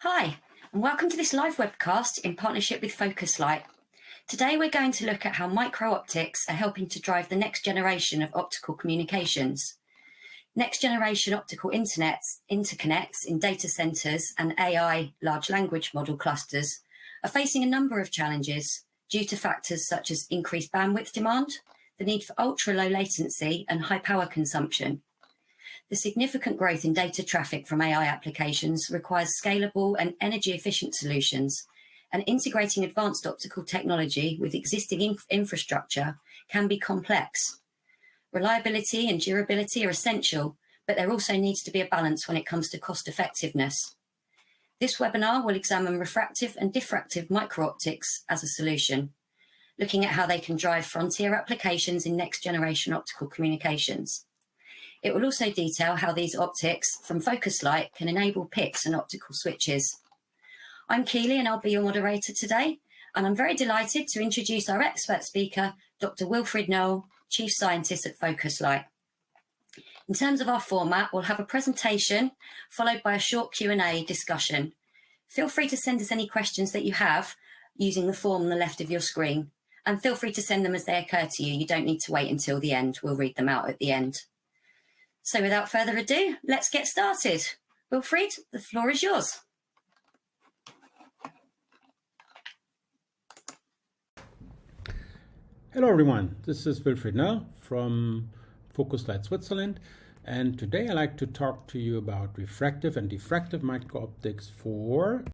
Hi, and welcome to this live webcast in partnership with Focuslight. Today we're going to look at how micro-optics are helping to drive the next generation of optical communications. Next generation optical interconnects in data centers and AI large language model clusters are facing a number of challenges due to factors such as increased bandwidth demand, the need for ultra-low latency and high power consumption. The significant growth in data traffic from AI applications requires scalable and energy-efficient solutions, and integrating advanced optical technology with existing infrastructure can be complex. Reliability and durability are essential, but there also needs to be a balance when it comes to cost-effectiveness. This webinar will examine refractive and diffractive micro-optics as a solution, looking at how they can drive frontier applications in next-generation optical communications. It will also detail how these optics from Focuslight can enable PICs and optical switches. I'm Keely and I'll be your moderator today, and I'm very delighted to introduce our expert speaker, Dr. Wilfred Noel, Chief Scientist at Focuslight. In terms of our format, we'll have a presentation followed by a short Q&A discussion. Feel free to send us any questions that you have using the form on the left of your screen, and feel free to send them as they occur to you. You don't need to wait until the end. We'll read them out at the end. So without further ado, let's get started. Wilfred, the floor is yours. Hello everyone, this is Wilfred Noel from Focuslight Switzerland, and today I'd like to talk to you about refractive and diffractive micro-optics for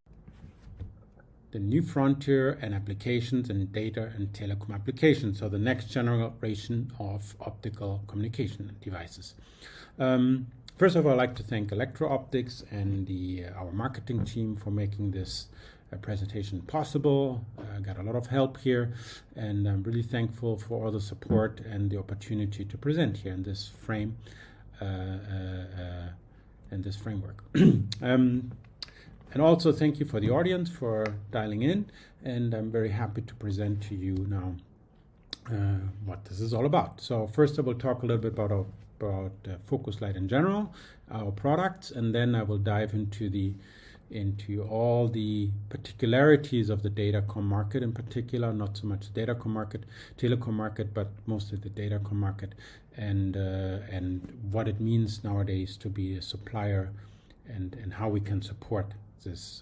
the new frontier and applications in data and telecom applications, so the next generation of optical communication devices. First of all, I'd like to thank Electro-Optics and our marketing team for making this presentation possible. I got a lot of help here, and I'm really thankful for all the support and the opportunity to present here in this frame, in this framework. And also thank you for the audience for dialing in, and I'm very happy to present to you now what this is all about. So first I will talk a little bit about Focuslight in general, our products, and then I will dive into all the particularities of the datacom market in particular, not so much the datacom market, telecom market, but mostly the datacom market, and what it means nowadays to be a supplier, and how we can support this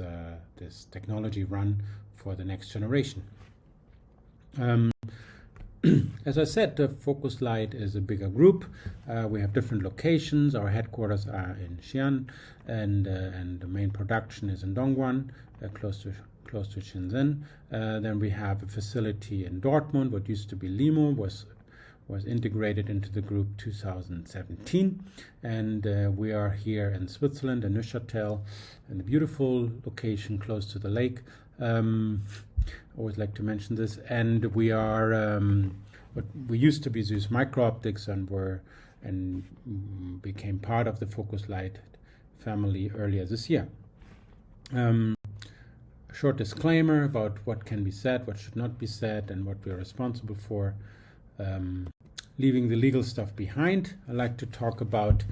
technology run for the next generation. As I said, the Focuslight is a bigger group. We have different locations. Our headquarters are in Xi'an, and the main production is in Dongguan, close to Shenzhen. Then we have a facility in Dortmund, what used to be Limo, was integrated into the group 2017, and we are here in Switzerland, in Neuchâtel, in a beautiful location close to the lake. Always like to mention this, and we are what we used to be Zeus Micro-Optics, and became part of the Focuslight family earlier this year. A short disclaimer about what can be said, what should not be said, and what we are responsible for. Leaving the legal stuff behind, I like to talk about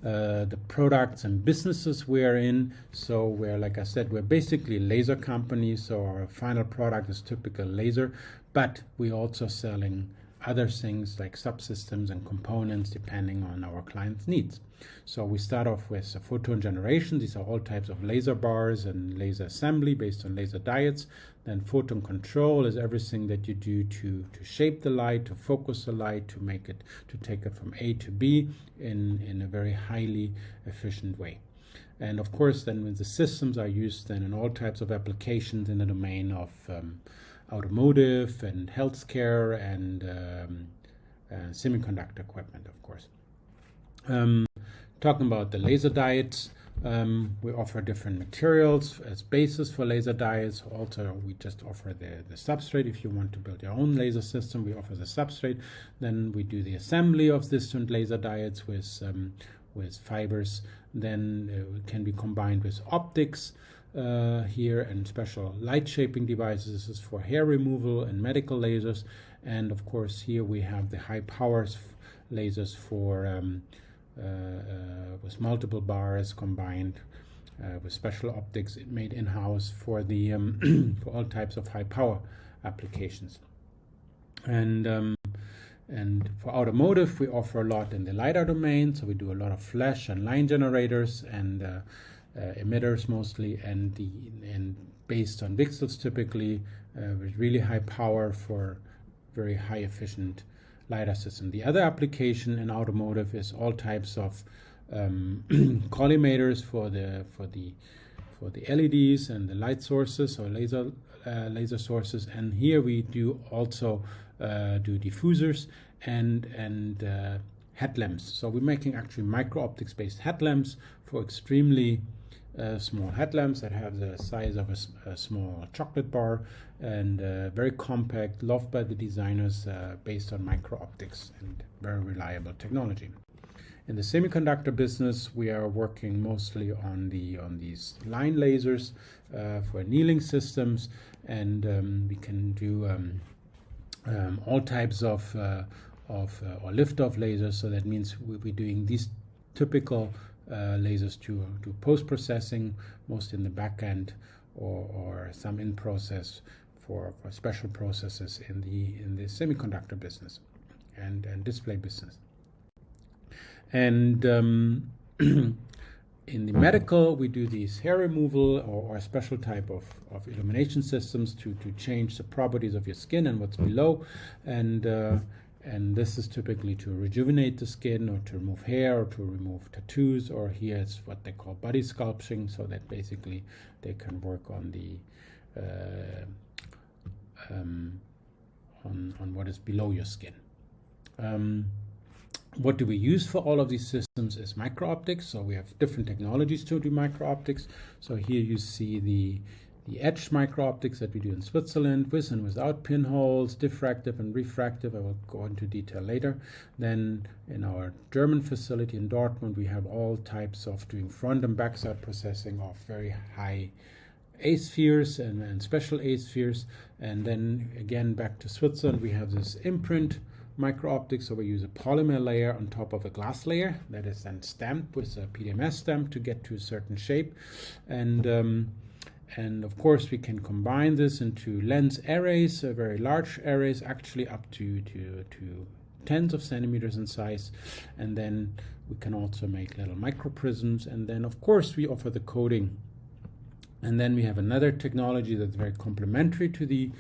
the products and businesses we are in. So like I said, we're basically a laser company, so our final product is typical laser, but we're also selling other things like subsystems and components depending on our clients' needs. So we start off with photon generation. These are all types of laser bars and laser assembly based on laser diodes. Then photon control is everything that you do to shape the light, to focus the light, to take it from A to B in a very highly efficient way. And of course, then when the systems are used then in all types of applications in the domain of automotive and healthcare and semiconductor equipment, of course. Talking about the laser diodes, we offer different materials as basis for laser diodes. Also, we just offer the substrate. If you want to build your own laser system, we offer the substrate. Then we do the assembly of different laser diodes with fibers. Then it can be combined with optics here, and special light shaping devices. This is for hair removal and medical lasers. And of course, here we have the high power lasers for with multiple bars combined with special optics made in-house for the for all types of high power applications. And for automotive, we offer a lot in the LiDAR domain. So we do a lot of flash and line generators and emitters mostly, and based on VCSELs typically, with really high power for very high efficient LiDAR system. The other application in automotive is all types of collimators for the LEDs and the light sources or laser sources. And here we do also do diffusers and headlamps. So we're making actually micro-optics based headlamps for extremely small headlamps that have the size of a small chocolate bar and very compact, loved by the designers, based on micro-optics and very reliable technology. In the semiconductor business, we are working mostly on these line lasers for annealing systems, and we can do all types of or lift-off lasers. So that means we're doing these typical lasers to post-processing, most in the back end, or some in process for special processes in the semiconductor business and display business. And in the medical, we do these hair removal or special type of illumination systems to change the properties of your skin and what's below. And this is typically to rejuvenate the skin or to remove hair or to remove tattoos, or here it's what they call body sculpting, so that basically they can work on the on what is below your skin. What do we use for all of these systems is micro-optics. So we have different technologies to do micro-optics. So here you see the etched micro-optics that we do in Switzerland, with and without pinholes, diffractive and refractive. I will go into detail later. Then in our German facility in Dortmund, we have all types of doing front and backside processing of very high A spheres and special A spheres. And then again, back to Switzerland, we have this imprint micro-optics. So we use a polymer layer on top of a glass layer that is then stamped with a PDMS stamp to get to a certain shape. And of course, we can combine this into lens arrays, very large arrays, actually up to tens of centimeters in size. And then we can also make little microprisms. And then, of course, we offer the coating. And then we have another technology that's very complementary to the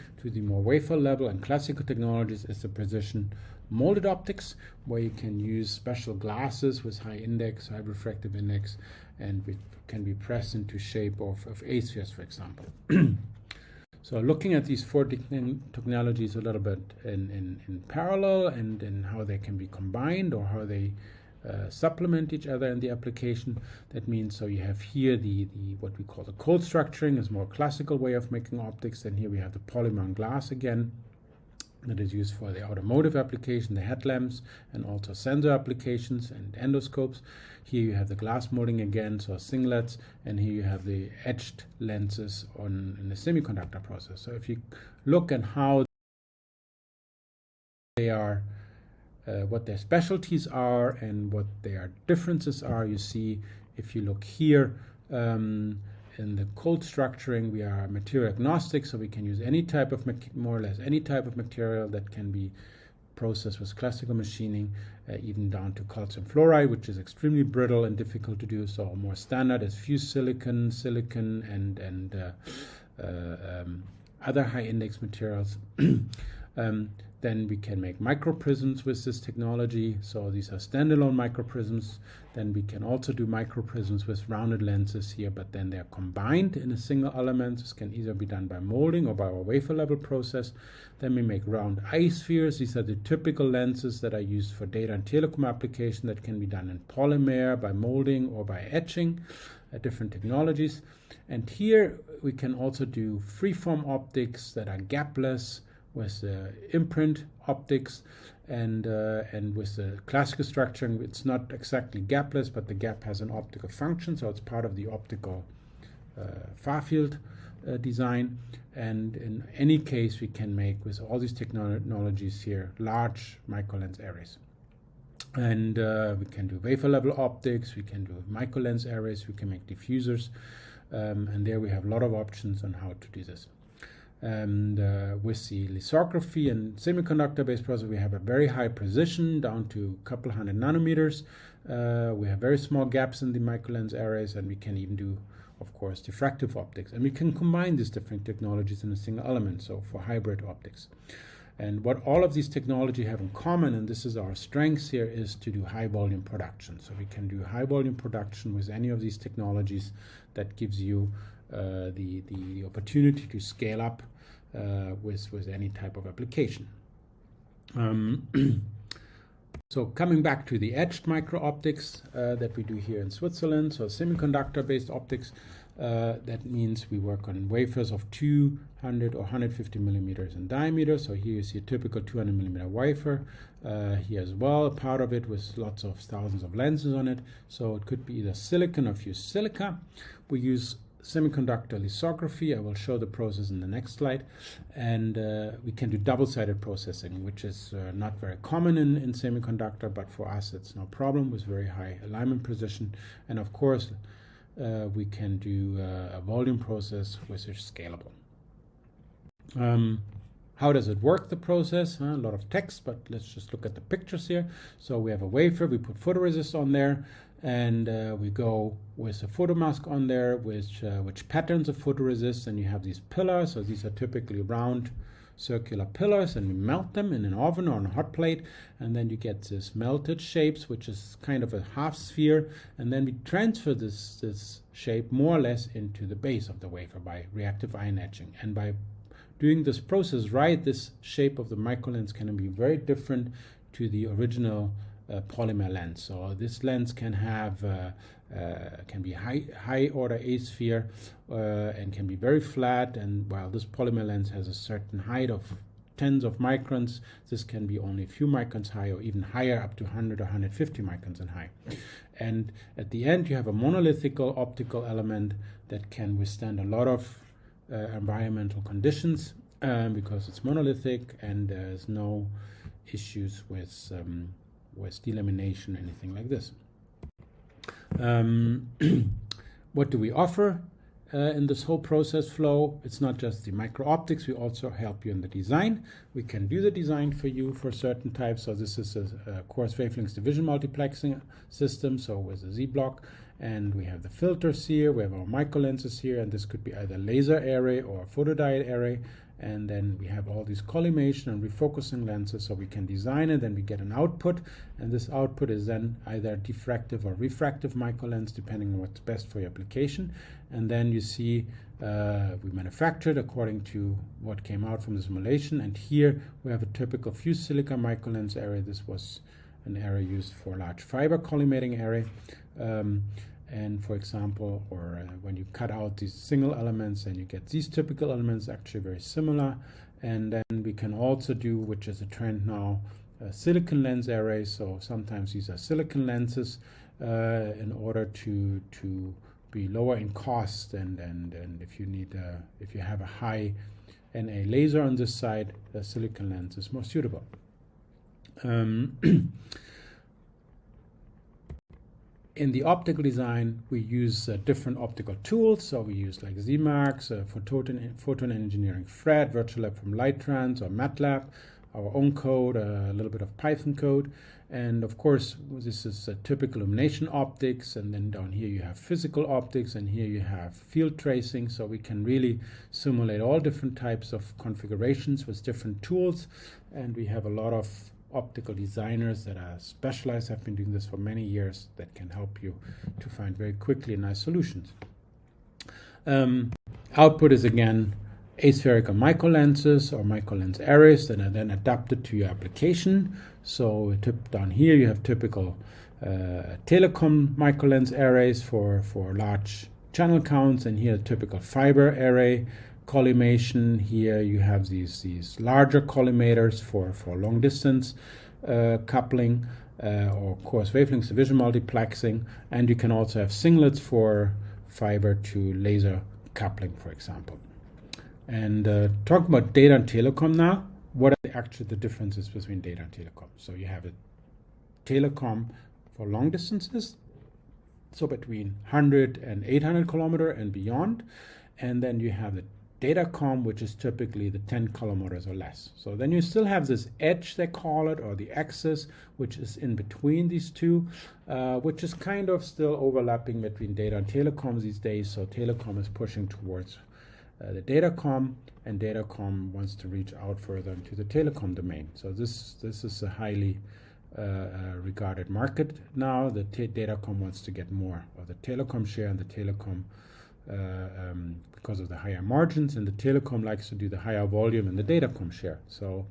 more wafer level and classical technologies, is the precision molded optics, where you can use special glasses with high index, high refractive index, and it can be pressed into shape of A spheres, for example. So looking at these four technologies a little bit in parallel and in how they can be combined or how they supplement each other in the application. That means, so you have here the what we call the cold structuring, is more classical way of making optics. And here we have the polymer on glass again, that is used for the automotive application, the headlamps, and also sensor applications and endoscopes. Here you have the glass molding again, so singlets, and here you have the etched lenses in the semiconductor process. So if you look at how they are, what their specialties are and what their differences are, you see, if you look here, in the cold structuring, we are material agnostic, so we can use any type of, more or less any type of material that can be processed with classical machining, even down to calcium fluoride, which is extremely brittle and difficult to do. So more standard is fused silicon, and other high index materials. Then we can make microprisms with this technology. So these are standalone microprisms. Then we can also do microprisms with rounded lenses here, but then they're combined in a single element. This can either be done by molding or by a wafer level process. Then we make round eye spheres. These are the typical lenses that are used for data and telecom application, that can be done in polymer, by molding, or by etching, different technologies. And here we can also do freeform optics that are gapless, with the imprint optics, and with the classical structuring, it's not exactly gapless, but the gap has an optical function, so it's part of the optical far field design. And in any case, we can make, with all these technologies here, large microlens arrays. And we can do wafer level optics, we can do microlens arrays, we can make diffusers, and there we have a lot of options on how to do this. And with the lithography and semiconductor-based process, we have a very high precision down to a couple hundred nanometers. We have very small gaps in the microlens arrays, and we can even do, of course, diffractive optics. And we can combine these different technologies in a single element, so for hybrid optics. And what all of these technologies have in common, and this is our strength here, is to do high volume production. So we can do high volume production with any of these technologies. That gives you the opportunity to scale up with any type of application. So coming back to the edged micro-optics that we do here in Switzerland, so semiconductor-based optics, that means we work on wafers of 200 or 150 millimeters in diameter. So here you see a typical 200 millimeter wafer. Here as well, part of it with lots of thousands of lenses on it. So it could be either silicon or fused silica. We use semiconductor lithography. I will show the process in the next slide. And we can do double-sided processing, which is not very common in semiconductor, but for us it's no problem with very high alignment precision. And of course, we can do a volume process which is scalable. How does it work, the process? A lot of text, but let's just look at the pictures here. So we have a wafer, we put photoresist on there, and we go with a photomask on there, which patterns of photoresist, and you have these pillars. So these are typically round circular pillars, and we melt them in an oven or on a hot plate, and then you get this melted shapes, which is kind of a half sphere, and then we transfer this shape more or less into the base of the wafer by reactive ion etching. And by doing this process right, this shape of the microlens can be very different to the original polymer lens. So this lens can have can be high order A sphere and can be very flat, and while this polymer lens has a certain height of tens of microns, this can be only a few microns high, or even higher, up to 100 or 150 microns in high. And at the end you have a monolithic optical element that can withstand a lot of environmental conditions because it's monolithic, and there's no issues with delamination, anything like this. What do we offer in this whole process flow? It's not just the micro optics, we also help you in the design. We can do the design for you for certain types. So this is a coarse wavelengths division multiplexing system, so with a Z block, and we have the filters here, we have our micro lenses here, and this could be either laser array or photodiode array. And then we have all these collimation and refocusing lenses, so we can design it, then we get an output, and this output is then either diffractive or refractive microlens, depending on what's best for your application. And then you see we manufactured according to what came out from the simulation. And here we have a typical fused silica microlens array. This was an array used for large fiber collimating array. And for example, or when you cut out these single elements and you get these typical elements, actually very similar. And then we can also do, which is a trend now, silicon lens arrays. So sometimes these are silicon lenses in order to be lower in cost. And if you need, if you have a high NA laser on this side, the silicon lens is more suitable. In the optical design, we use different optical tools. So we use like ZMAX, photon engineering Fred, Virtual Lab from Lighttrans or MATLAB, our own code, a little bit of Python code. And of course, this is a typical illumination optics. And then down here you have physical optics, and here you have field tracing. So we can really simulate all different types of configurations with different tools. And we have a lot of optical designers that are specialized, have been doing this for many years, that can help you to find very quickly nice solutions. Output is again aspherical microlenses or microlens arrays that are then adapted to your application. So down here you have typical telecom microlens arrays for large channel counts, and here typical fiber array collimation. Here you have these larger collimators for long distance coupling or coarse wavelengths division multiplexing, and you can also have singlets for fiber to laser coupling, for example. And talking about data and telecom now, what are actually the differences between data and telecom? So you have telecom for long distances, so between 100 and 800 kilometer and beyond. And then you have the datacom, which is typically the 10 kilometers or less. So then you still have this edge, they call it, or the axis, which is in between these two, which is kind of still overlapping between data and telecom these days. So telecom is pushing towards the datacom, and datacom wants to reach out further into the telecom domain. So this is a highly regarded market now. The datacom wants to get more of the telecom share, and the telecom because of the higher margins, and the telecom likes to do the higher volume and the datacom share. So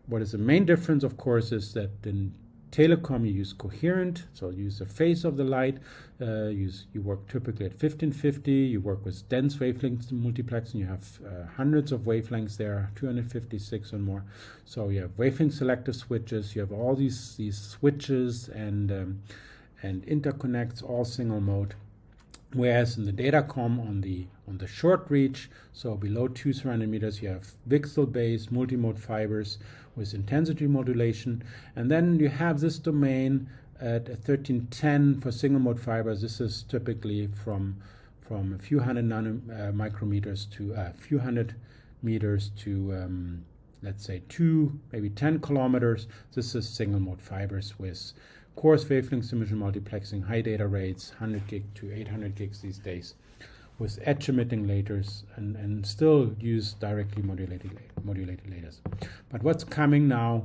what is the main difference, of course, is that in telecom you use coherent, so you use the phase of the light, you work typically at 1550, you work with dense wavelength multiplexing, you have hundreds of wavelengths there, 256 and more. So you have wavelength selective switches, you have all these switches and interconnects, all single mode. Whereas in the datacom on the short reach, so below 2 surrounding meters, you have VCSEL-based multimode fibers with intensity modulation, and then you have this domain at 1310 for single mode fibers. This is typically from a few hundred micrometers to a few hundred meters to let's say 2, maybe 10 kilometers. This is single mode fibers with coarse wavelength emission multiplexing, high data rates, 100 gig to 800 gigs these days, with edge emitting lasers, and still use directly modulated lasers. But what's coming now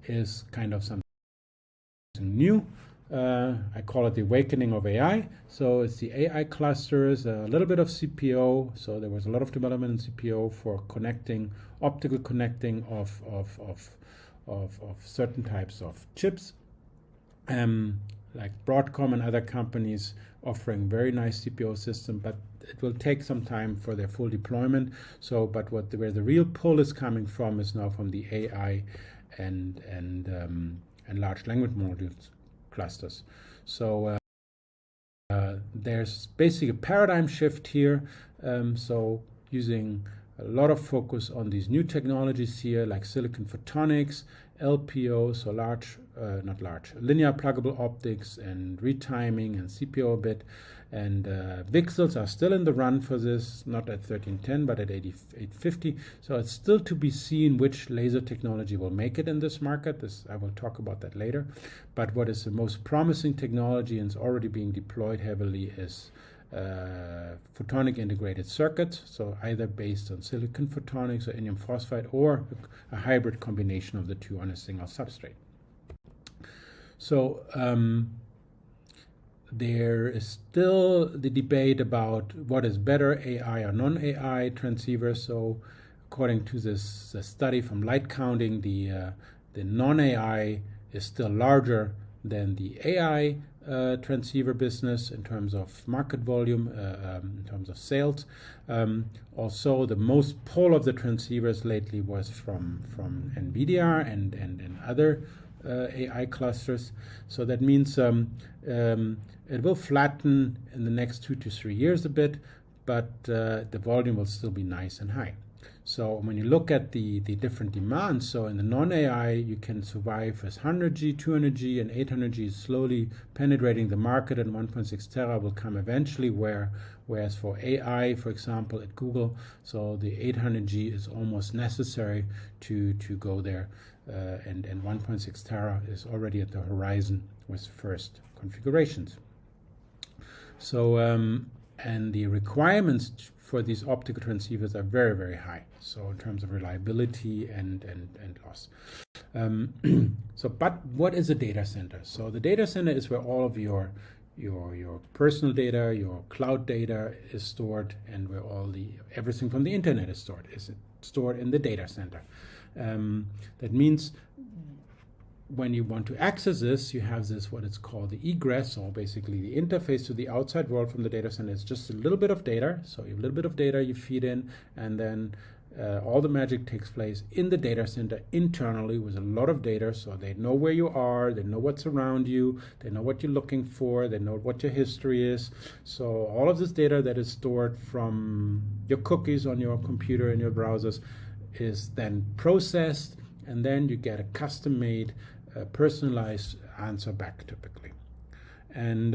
is kind of something new. I call it the awakening of AI. So it's the AI clusters, a little bit of CPO. So there was a lot of development in CPO for connecting, optical connecting of certain types of chips. Like Broadcom and other companies offering very nice CPO system, but it will take some time for their full deployment. So, but where the real pull is coming from is now from the AI and large language modules clusters. So there's basically a paradigm shift here. So using a lot of focus on these new technologies here, like silicon photonics, LPO, so linear pluggable optics, and retiming and CPO a bit. And VCSELs are still in the run for this, not at 1310, but at 850. So it's still to be seen which laser technology will make it in this market. I will talk about that later. But what is the most promising technology and is already being deployed heavily is photonic integrated circuits, so either based on silicon photonics or indium phosphide, or a hybrid combination of the two on a single substrate. So there is still the debate about what is better, AI or non-AI transceivers. So according to this study from Light Counting, the non-AI is still larger than the AI transceiver business in terms of market volume, in terms of sales. Also, the most pull of the transceivers lately was from NVIDIA and other AI clusters. So that means it will flatten in the next 2 to 3 years a bit, but the volume will still be nice and high. So when you look at the different demands, so in the non-AI, you can survive with 100G, 200G, and 800G slowly penetrating the market, and 1.6 tera will come eventually, whereas for AI, for example, at Google, so the 800G is almost necessary to go there, and 1.6 tera is already at the horizon with first configurations. So, and the requirements for these optical transceivers are very, very high. So in terms of reliability and loss. But what is a data center? So the data center is where all of your personal data, your cloud data is stored, and where everything from the internet is stored. Is stored in the data center. That means when you want to access this, you have this, what it's called the egress, or basically the interface to the outside world from the data center. It's just a little bit of data. So you have a little bit of data you feed in, and then all the magic takes place in the data center internally with a lot of data. So they know where you are, they know what's around you, they know what you're looking for, they know what your history is. So all of this data that is stored from your cookies on your computer and your browsers is then processed, and then you get a custom-made personalized answer back typically. And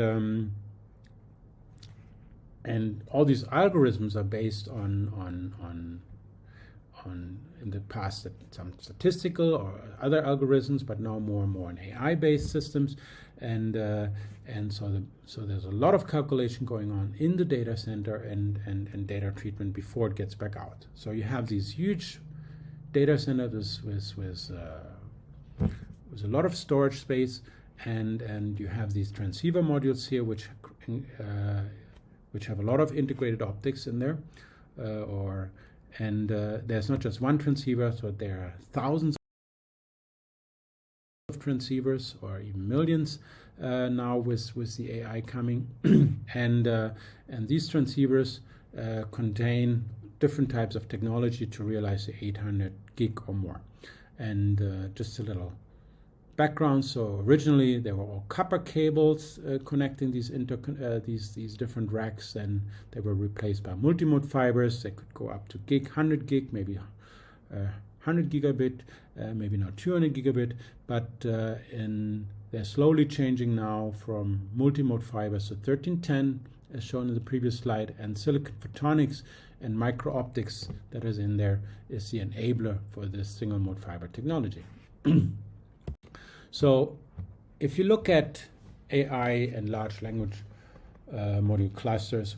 all these algorithms are based on in the past some statistical or other algorithms, but now more and more in AI-based systems, and so there's a lot of calculation going on in the data center and data treatment before it gets back out. So you have these huge data centers with a lot of storage space, and you have these transceiver modules here which have a lot of integrated optics in there, and there's not just one transceiver, so there are thousands of transceivers or even millions now with the AI coming, and these transceivers contain different types of technology to realize the 800 gig or more. And just a little background. So originally they were all copper cables connecting these different racks, and they were replaced by multimode fibers. They could go up to 100 gig, maybe 100 gigabit, maybe not 200 gigabit, but they're slowly changing now from multimode fibers to 1310, as shown in the previous slide, and silicon photonics and micro optics that is in there is the enabler for this single mode fiber technology. So if you look at AI and large language module clusters,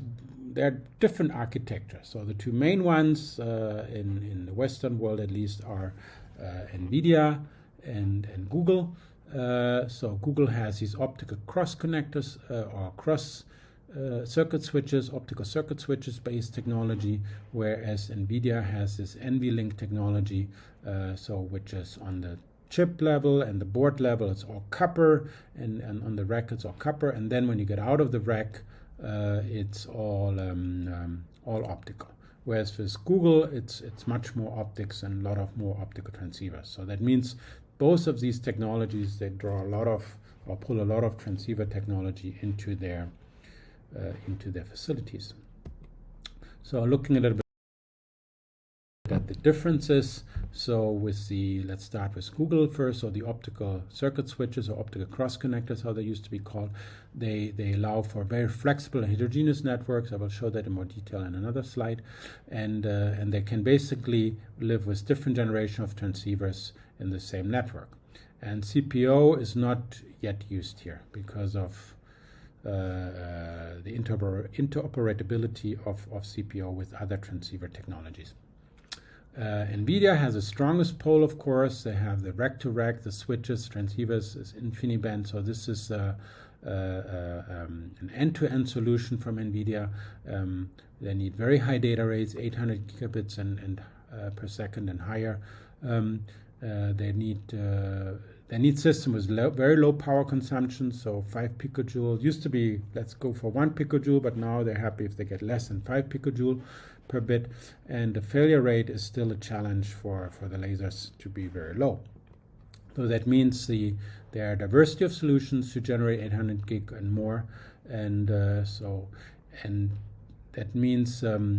there are different architectures. So the two main ones in the Western world at least are NVIDIA and Google. So Google has these optical cross connectors or cross circuit switches, optical circuit switches based technology, whereas NVIDIA has this NVLink technology, which is on the chip level and the board level it's all copper, and on the rack it's all copper, and then when you get out of the rack it's all optical. Whereas with Google it's much more optics and a lot of more optical transceivers. So that means both of these technologies, they draw a lot of or pull a lot of transceiver technology into their facilities. So looking a little bit at the differences. So let's start with Google first. So the optical circuit switches or optical cross connectors, how they used to be called, they allow for very flexible and heterogeneous networks. I will show that in more detail in another slide, and they can basically live with different generation of transceivers in the same network. And CPO is not yet used here because of the interoperability of CPO with other transceiver technologies. NVIDIA has the strongest pole, of course. They have the rack-to-rack, the switches, transceivers, is InfiniBand. So this is an end-to-end solution from NVIDIA. They need very high data rates, 800 gigabits and per second and higher. They need systems with very low power consumption, so 5 picojoule. Used to be, let's go for 1 picojoule, but now they're happy if they get less than 5 picojoule per bit. And the failure rate is still a challenge for the lasers to be very low. So that means there are diversity of solutions to generate 800 gig and more. And that means there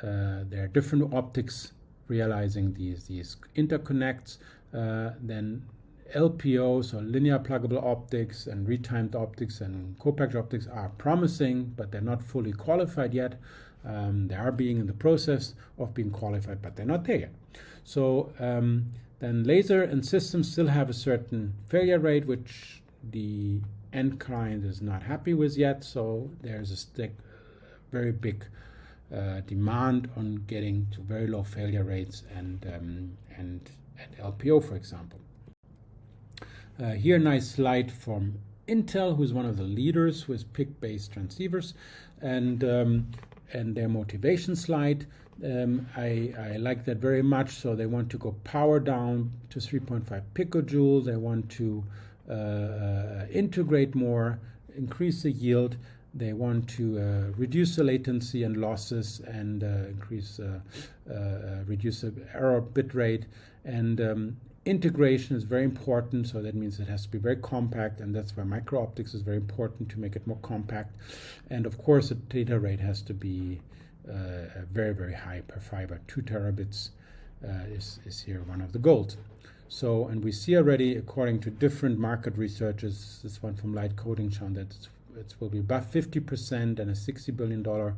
are different optics realizing these interconnects. Then LPOs, or linear pluggable optics, and retimed optics and co-packaged optics are promising, but they're not fully qualified yet. They are being in the process of being qualified, but they're not there yet. So then laser and systems still have a certain failure rate, which the end client is not happy with yet. So there's a very big demand on getting to very low failure rates and LPO, for example. Here a nice slide from Intel, who's one of the leaders with PIC-based transceivers, and their motivation slide. I like that very much. So they want to go power down to 3.5 picojoule. They want to integrate more, increase the yield. They want to reduce the latency and losses and reduce the error bit rate. And integration is very important, so that means it has to be very compact, and that's why micro optics is very important to make it more compact. And of course, the data rate has to be very, very high per fiber. 2 terabits is here one of the goals. So, and we see already, according to different market researchers, this one from Light Coding shown that it will be above 50% and a $60 billion, a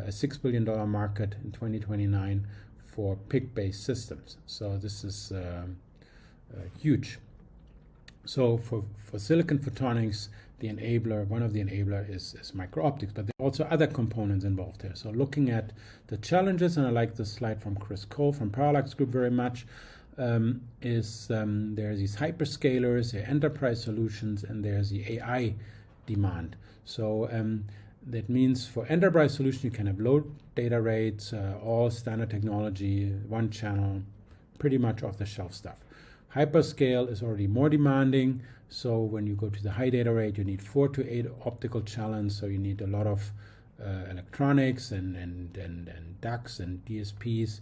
$6 billion market in 2029 for PIC-based systems. So this is huge. So for silicon photonics, the enabler, one of the enabler is micro-optics, but there are also other components involved here. So looking at the challenges, and I like this slide from Chris Cole from Parallax Group very much, there's these hyperscalers, there are enterprise solutions, and there's the AI demand. So that means for enterprise solution, you can have low data rates, all standard technology, one channel, pretty much off-the-shelf stuff. Hyperscale is already more demanding, so when you go to the high data rate, you need 4 to 8 optical channels, so you need a lot of electronics and ducts and DSPs,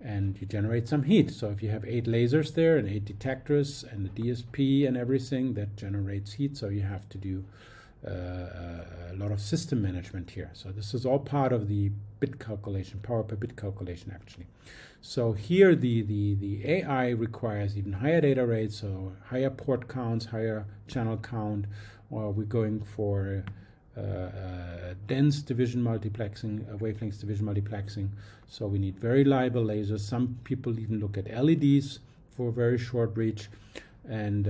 and you generate some heat. So if you have 8 lasers there and 8 detectors and the DSP and everything, that generates heat, so you have to do a lot of system management here. So this is all part of the bit calculation, power per bit calculation actually. So here the AI requires even higher data rates, so higher port counts, higher channel count, or we're going for dense division multiplexing, wavelengths division multiplexing. So we need very reliable lasers. Some people even look at LEDs for very short reach, and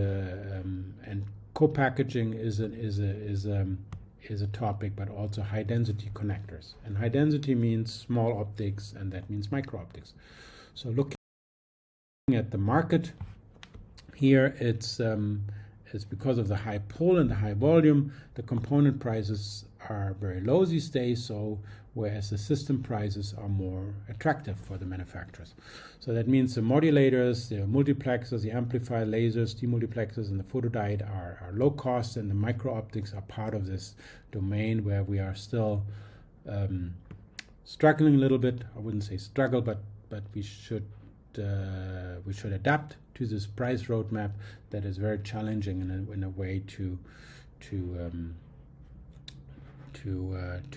co-packaging is a topic, but also high density connectors. And high density means small optics, and that means micro optics. So looking at the market here, it's because of the high pull and the high volume, the component prices are very low these days, so whereas the system prices are more attractive for the manufacturers. So that means the modulators, the multiplexers, the amplifier, lasers, demultiplexers, and the photodiode are low cost, and the micro optics are part of this domain where we are still struggling a little bit. I wouldn't say struggle, but we should adapt to this price roadmap that is very challenging in a way to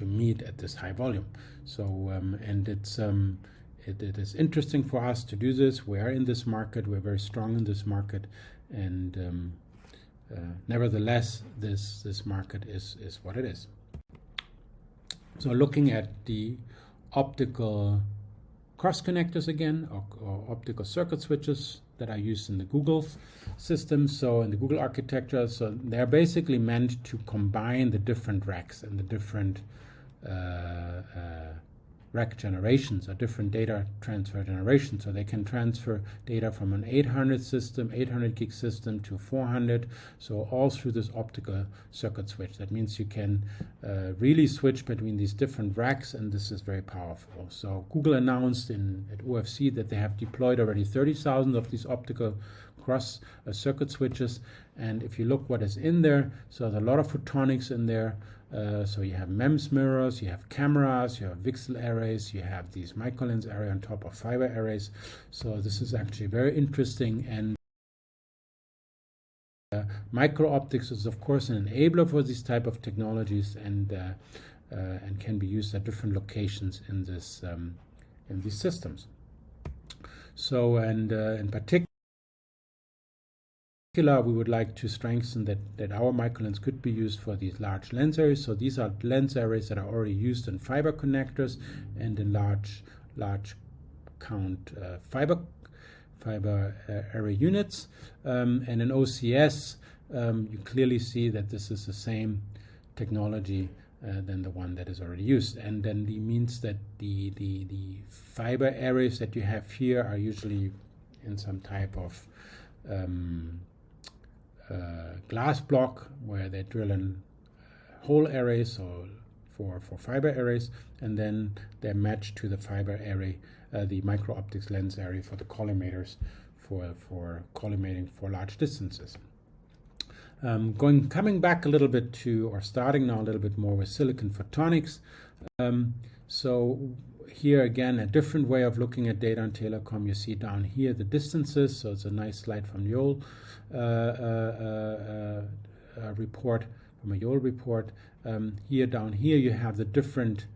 meet at this high volume. So and it is interesting for us to do this. We are in this market. We're very strong in this market, and nevertheless, this market is what it is. So looking at the optical cross connectors again, or optical circuit switches that are used in the Google system, so in the Google architecture, so they're basically meant to combine the different racks and the different rack generations or different data transfer generations. So they can transfer data from an 800 gig system to 400, so all through this optical circuit switch. That means you can really switch between these different racks, and this is very powerful. So Google announced at OFC that they have deployed already 30,000 of these optical cross circuit switches, and if you look what is in there, so there's a lot of photonics in there. So you have MEMS mirrors, you have cameras, you have VCSEL arrays, you have these microlens array on top of fiber arrays. So this is actually very interesting, and micro optics is of course an enabler for these type of technologies, and can be used at different locations in this in these systems. So in particular, we would like to strengthen that our microlens could be used for these large lens arrays. So these are lens arrays that are already used in fiber connectors and in large count fiber array units. And in OCS, you clearly see that this is the same technology than the one that is already used. And then it means that the fiber arrays that you have here are usually in some type of glass block where they drill in hole arrays or for fiber arrays, and then they're matched to the fiber array, the micro optics lens array for the collimators for collimating for large distances. Coming back a little bit to, or starting now a little bit more with silicon photonics. So here again, a different way of looking at data and telecom. You see down here the distances. So it's a nice slide from Yole report, from a Yole report. Here down here you have the different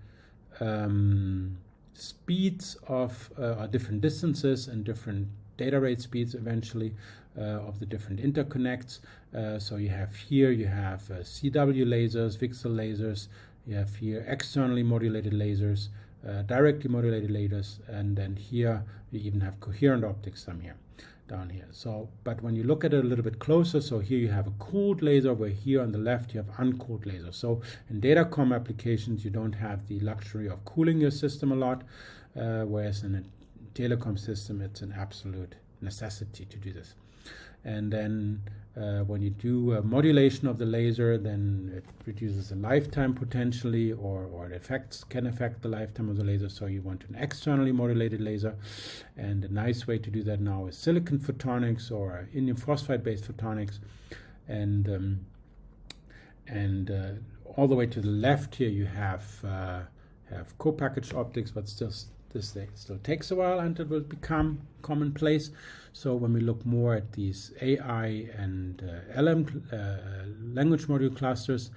speeds of different distances and different data rate speeds eventually of the different interconnects. So you have here, you have CW lasers, VCSEL lasers, you have here externally modulated lasers, directly modulated lasers, and then here you even have coherent optics down here. So, but when you look at it a little bit closer, so here you have a cooled laser, where here on the left you have uncooled lasers. So in datacom applications, you don't have the luxury of cooling your system a lot, whereas in a telecom system, it's an absolute necessity to do this. And then when you do modulation of the laser, then it reduces the lifetime potentially, or it can affect the lifetime of the laser. So you want an externally modulated laser. And a nice way to do that now is silicon photonics or indium phosphide based photonics. And all the way to the left here, you have co-packaged optics, but this still takes a while until it will become commonplace. So when we look more at these AI and LLM language module clusters,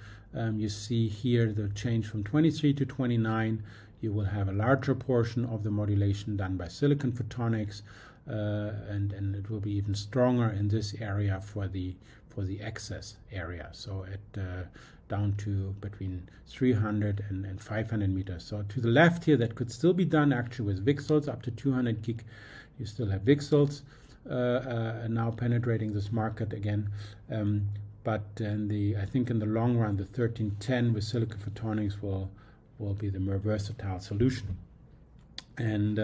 you see here the change from 23 to 29. You will have a larger portion of the modulation done by silicon photonics, and it will be even stronger in this area for the excess area. So at down to between 300 and 500 meters. So to the left here, that could still be done actually with VCSELs up to 200 gig. You still have VCSELs now penetrating this market again. But I think in the long run, the 1310 with silicon photonics will be the more versatile solution. And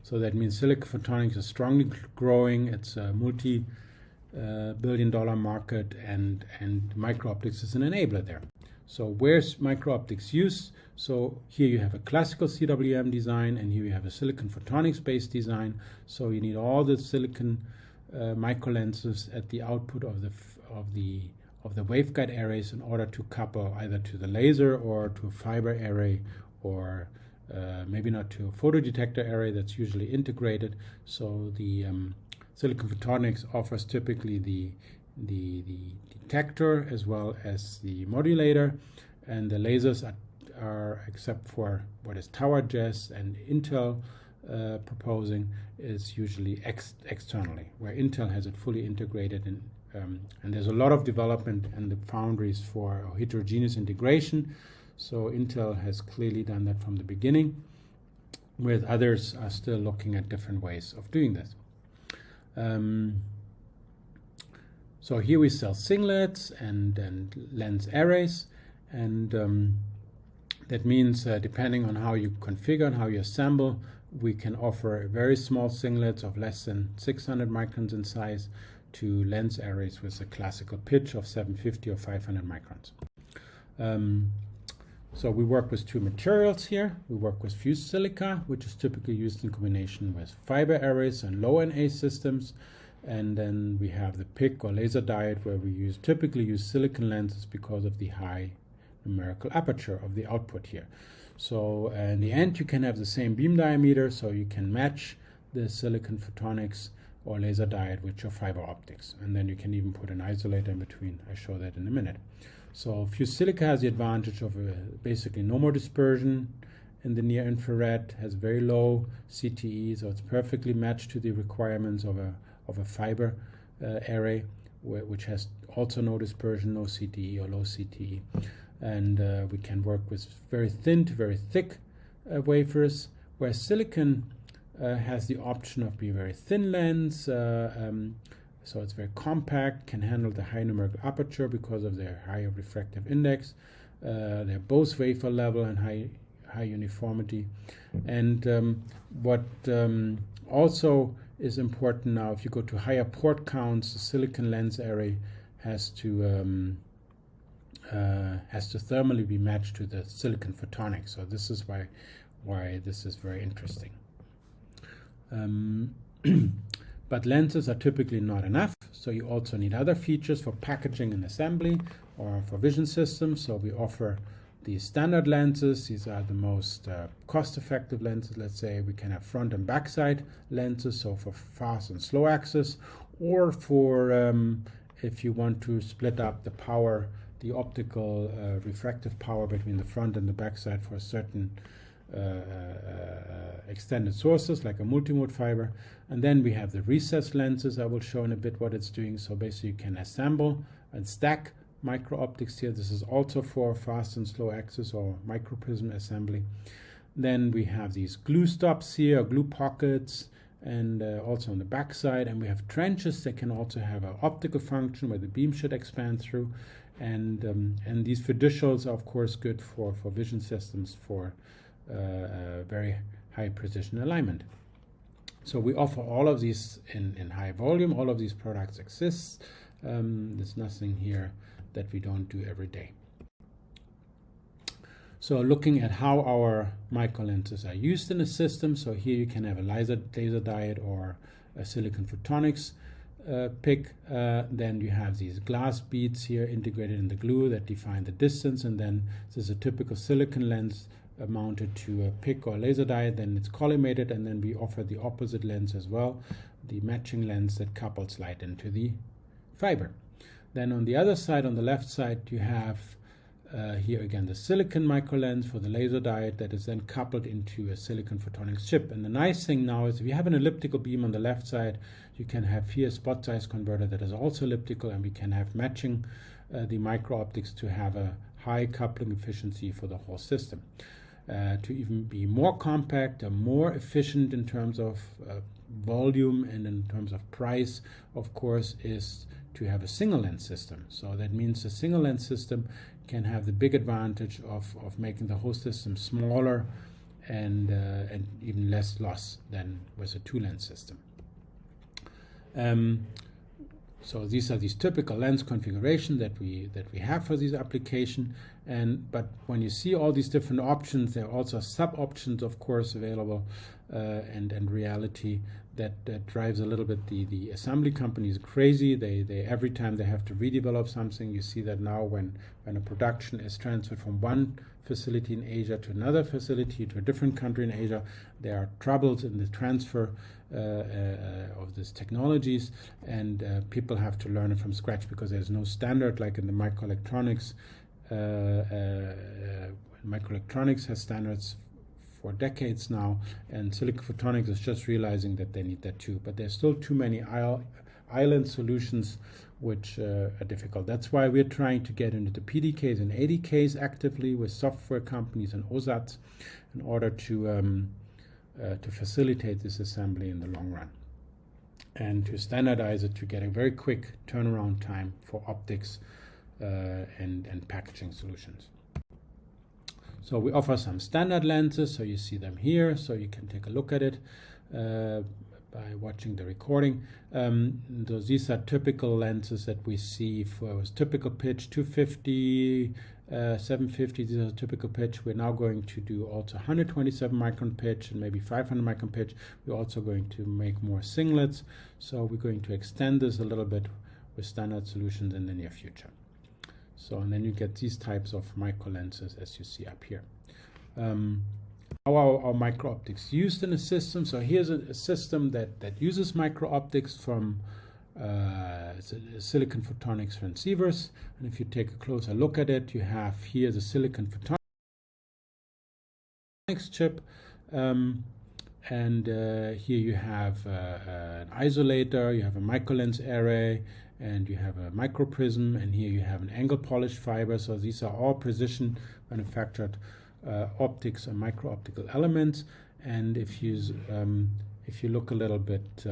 so that means silicon photonics is strongly growing. It's a multi-billion-dollar market, and micro-optics is an enabler there. So where's micro-optics used? So here you have a classical CWM design, and here you have a silicon photonics-based design. So you need all the silicon micro lenses at the output of the waveguide arrays in order to couple either to the laser or to a fiber array, or maybe not to a photodetector array that's usually integrated. So the silicon photonics offers typically the detector as well as the modulator, and the lasers are except for what is TowerJazz and Intel proposing, is usually externally, where Intel has it fully integrated, and there's a lot of development and the foundries for heterogeneous integration. So Intel has clearly done that from the beginning, whereas others are still looking at different ways of doing this. So here we sell singlets and lens arrays, and that means depending on how you configure and how you assemble, we can offer very small singlets of less than 600 microns in size to lens arrays with a classical pitch of 750 or 500 microns. So we work with two materials here. We work with fused silica, which is typically used in combination with fiber arrays and low NA systems. And then we have the PIC or laser diode, where we typically use silicon lenses because of the high numerical aperture of the output here. So in the end, you can have the same beam diameter, so you can match the silicon photonics or laser diode with your fiber optics. And then you can even put an isolator in between. I show that in a minute. So fused silica has the advantage of basically no more dispersion in the near infrared, has very low CTE, so it's perfectly matched to the requirements of a fiber array, which has also no dispersion, no CTE or low CTE. And we can work with very thin to very thick wafers, where silicon has the option of being very thin lens, so it's very compact, can handle the high numerical aperture because of their higher refractive index. They're both wafer level and high uniformity. And what also is important now, if you go to higher port counts, the silicon lens array has to thermally be matched to the silicon photonics. So this is why this is very interesting. But lenses are typically not enough, so you also need other features for packaging and assembly or for vision systems. So we offer these standard lenses. These are the most cost-effective lenses. Let's say we can have front and back side lenses, so for fast and slow axis, or for if you want to split up the power, the optical refractive power between the front and the back side for a certain extended sources like a multimode fiber. And then we have the recessed lenses. I will show in a bit what it's doing. So basically you can assemble and stack micro optics here. This is also for fast and slow access or microprism assembly. Then we have these glue stops here, glue pockets, and also on the back side. And we have trenches that can also have an optical function where the beam should expand through. And these fiducials are of course good for vision systems for very high precision alignment. So we offer all of these in high volume. All of these products exist. There's nothing here that we don't do every day. So looking at how our micro lenses are used in a system. So here you can have a laser diode or a silicon photonics PIC. Then you have these glass beads here integrated in the glue that define the distance. And then this is a typical silicon lens mounted to a PIC or laser diode. Then it's collimated, and then we offer the opposite lens as well, the matching lens that couples light into the fiber. Then on the other side, on the left side, you have here again the silicon micro lens for the laser diode that is then coupled into a silicon photonics chip. And the nice thing now is if you have an elliptical beam on the left side, you can have here a spot size converter that is also elliptical, and we can have matching the micro optics to have a high coupling efficiency for the whole system. To even be more compact and more efficient in terms of volume and in terms of price, of course, is to have a single lens system. So that means a single lens system can have the big advantage of making the whole system smaller and even less loss than with a two lens system. So these are these typical lens configuration that we have for this application. But when you see all these different options, there are also sub options, of course, available, and reality that drives a little bit the assembly companies crazy. They every time they have to redevelop something. You see that now when a production is transferred from one facility in Asia to another facility to a different country in Asia, there are troubles in the transfer of these technologies, and people have to learn it from scratch because there's no standard like in the microelectronics. Microelectronics has standards for decades now, and silicon photonics is just realizing that they need that too. But there's still too many island solutions which are difficult. That's why we're trying to get into the PDKs and ADKs actively with software companies and OSATs in order to facilitate this assembly in the long run and to standardize it to get a very quick turnaround time for optics and packaging solutions. So we offer some standard lenses, so you see them here, so you can take a look at it by watching the recording. These are typical lenses that we see for typical pitch 250, 750. These are typical pitch. We're now going to do also 127 micron pitch and maybe 500 micron pitch. We're also going to make more singlets, so we're going to extend this a little bit with standard solutions in the near future. So, and then you get these types of micro lenses as you see up here. How are our micro optics used in a system? So here's a system that uses micro optics from silicon photonics transceivers. And if you take a closer look at it, you have here the silicon photonics chip. Here you have an isolator, you have a microlens array, and you have a microprism, and here you have an angle polished fiber. So these are all precision manufactured optics and micro optical elements. And if you look a little bit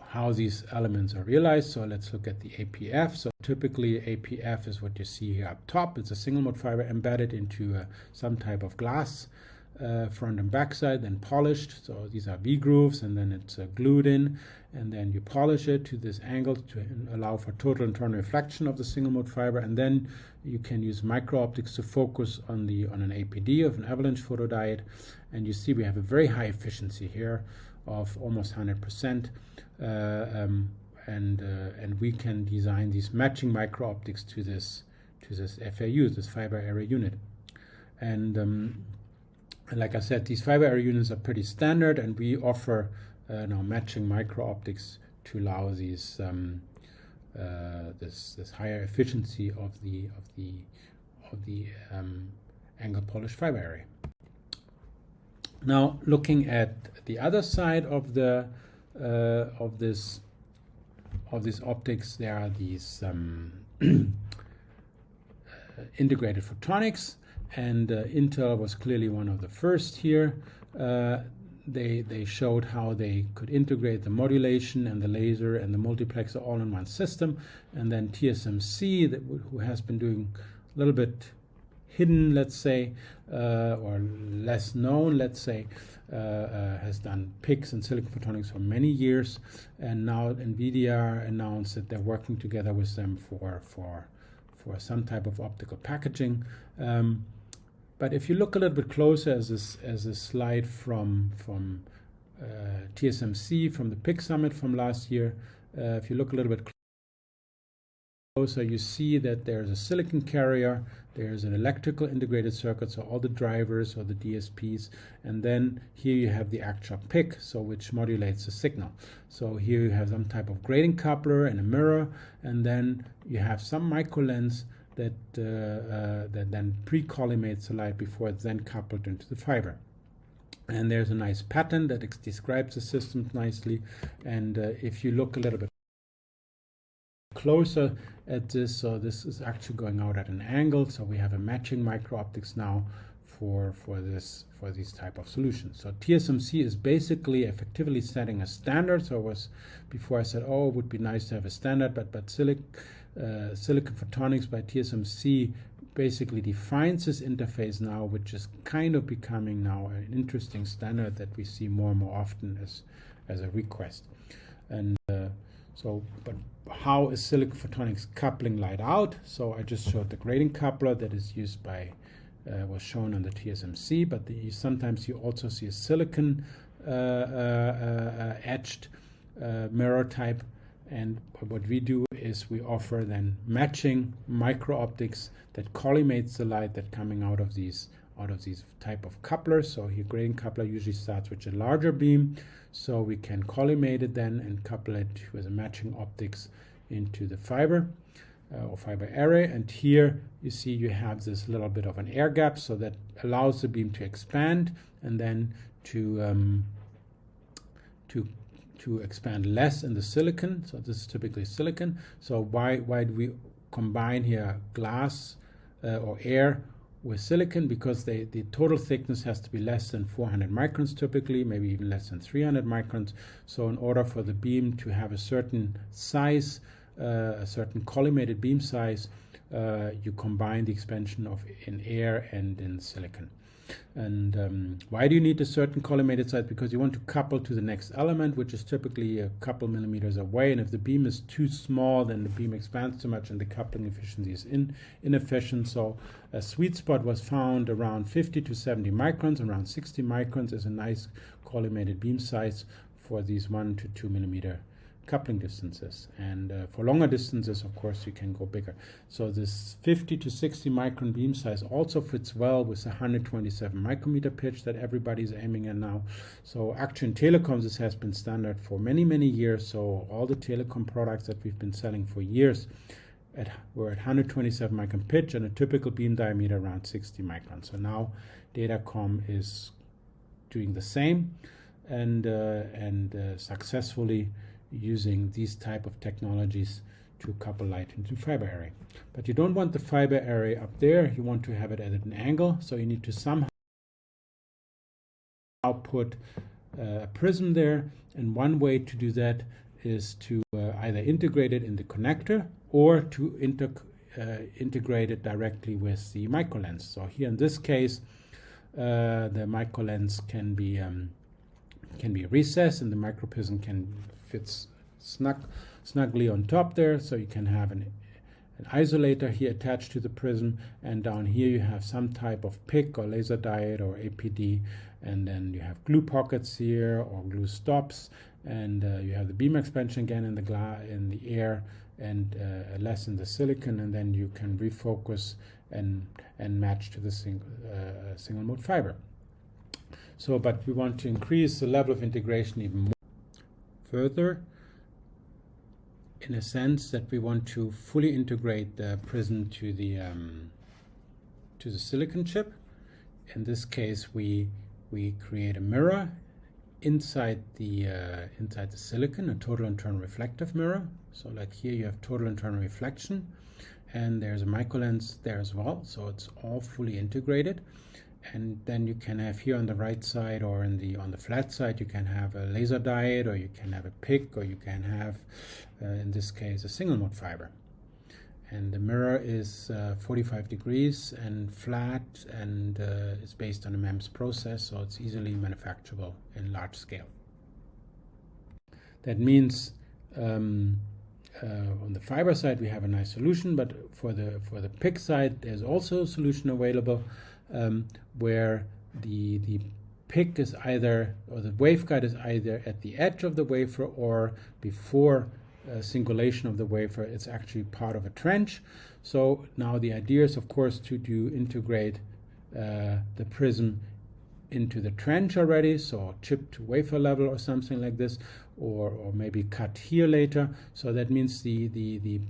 how these elements are realized, so let's look at the APF. So typically APF is what you see here up top. It's a single mode fiber embedded into some type of glass, front and back side, then polished. So these are V grooves, and then it's glued in, and then you polish it to this angle to allow for total internal reflection of the single mode fiber. And then you can use micro optics to focus on an APD of an avalanche photodiode, and you see we have a very high efficiency here of almost 100%, and we can design these matching micro optics to this FAU, this fiber array unit. And like I said, these fiber array units are pretty standard, and we offer now matching micro optics to allow these this higher efficiency of the angle polished fiber array. Now, looking at the other side of the of these optics, there are these integrated photonics, and Intel was clearly one of the first here. They showed how they could integrate the modulation and the laser and the multiplexer all in one system, and then TSMC, who has been doing a little bit hidden, let's say, or less known, let's say, has done PICs and silicon photonics for many years, and now NVIDIA announced that they're working together with them for some type of optical packaging. But if you look a little bit closer, as a slide from TSMC, from the PIC summit from last year, if you look a little bit closer, you see that there's a silicon carrier, there's an electrical integrated circuit, so all the drivers or the DSPs, and then here you have the actual PIC, so which modulates the signal. So here you have some type of grating coupler and a mirror, and then you have some micro lens that then pre-collimates the light before it's then coupled into the fiber. And there's a nice pattern that describes the system nicely. And if you look a little bit closer at this, so this is actually going out at an angle, so we have a matching micro-optics now for these type of solutions. So TSMC is basically effectively setting a standard. So before I said, oh, it would be nice to have a standard, but silicon photonics by TSMC basically defines this interface now, which is kind of becoming now an interesting standard that we see more and more often as a request. And but how is silicon photonics coupling light out? So I just showed the grating coupler that is used by was shown on the TSMC, but sometimes you also see a silicon etched mirror type. And what we do is we offer then matching micro-optics that collimates the light that coming out of these type of couplers. So here grating coupler usually starts with a larger beam, so we can collimate it then and couple it with a matching optics into the fiber or fiber array. And here you see you have this little bit of an air gap, so that allows the beam to expand and then to expand less in the silicon. So this is typically silicon. So why do we combine here glass or air with silicon? Because the total thickness has to be less than 400 microns typically, maybe even less than 300 microns. So in order for the beam to have a certain size, a certain collimated beam size, you combine the expansion in air and in silicon. And why do you need a certain collimated size? Because you want to couple to the next element, which is typically a couple millimeters away. And if the beam is too small, then the beam expands too much and the coupling efficiency is inefficient. So a sweet spot was found around 50 to 70 microns. Around 60 microns is a nice collimated beam size for these 1 to 2 millimeter coupling distances. And for longer distances, of course, you can go bigger. So this 50 to 60 micron beam size also fits well with the 127 micrometer pitch that everybody's aiming at now. So actually in telecoms, this has been standard for many, many years. So all the telecom products that we've been selling for years were at 127 micron pitch and a typical beam diameter around 60 microns. So now Datacom is doing the same and successfully using these type of technologies to couple light into fiber array. But you don't want the fiber array up there, you want to have it at an angle, so you need to somehow put a prism there, and one way to do that is to either integrate it in the connector or to integrate it directly with the micro lens. So here in this case, the micro lens can be recessed and the micro prism fits snugly on top there, so you can have an isolator here attached to the prism, and down here you have some type of PIC or laser diode or APD, and then you have glue pockets here or glue stops, and you have the beam expansion again in the air and less in the silicon, and then you can refocus and match to the single mode fiber. So, but we want to increase the level of integration even more further, in a sense that we want to fully integrate the prism to the silicon chip. in this case, we create a mirror inside the silicon, a total internal reflective mirror. So like here you have total internal reflection, and there's a microlens there as well. So it's all fully integrated. And then you can have here on the right side, or on the flat side, you can have a laser diode, or you can have a PIC, or you can have, in this case, a single mode fiber. And the mirror is 45 degrees and flat, and is based on a MEMS process, so it's easily manufacturable in large scale. That means on the fiber side we have a nice solution, but for the PIC side there's also a solution available, where the PIC is either, or the waveguide is either at the edge of the wafer or before singulation of the wafer. It's actually part of a trench. So now the idea is, of course, to integrate the prism into the trench already, so chip to wafer level or something like this, or maybe cut here later. So that means the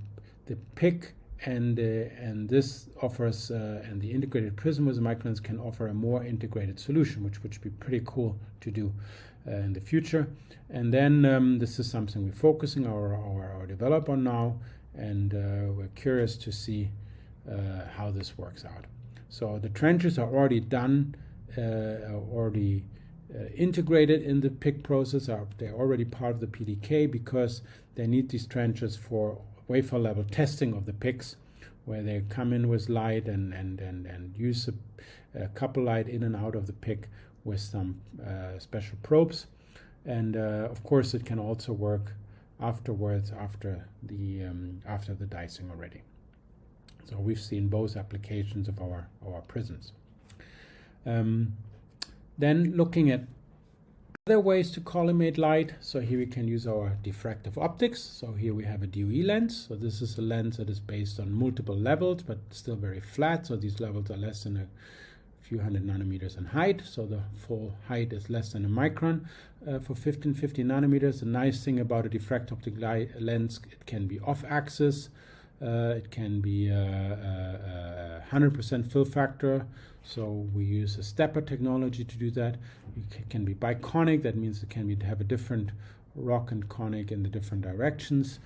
PIC and this offers, and the integrated prism with the microlens can offer a more integrated solution, which would be pretty cool to do in the future. And then this is something we're focusing our develop on now, and we're curious to see how this works out. So the trenches are already done, integrated in the PIC process. They're already part of the PDK, because they need these trenches for wafer level testing of the PICs, where they come in with light and use a couple light in and out of the PIC with some special probes. And of course it can also work afterwards, after the dicing already. So we've seen both applications of our prisms. Then looking at other ways to collimate light. So here we can use our diffractive optics. So here we have a DOE lens. So this is a lens that is based on multiple levels, but still very flat. So these levels are less than a few hundred nanometers in height. So the full height is less than a micron for 1550 nanometers. The nice thing about a diffractive optic lens, it can be off axis. It can be 100% fill factor. So we use a stepper technology to do that. It can be biconic. That means it can have a different rock and conic in the different directions.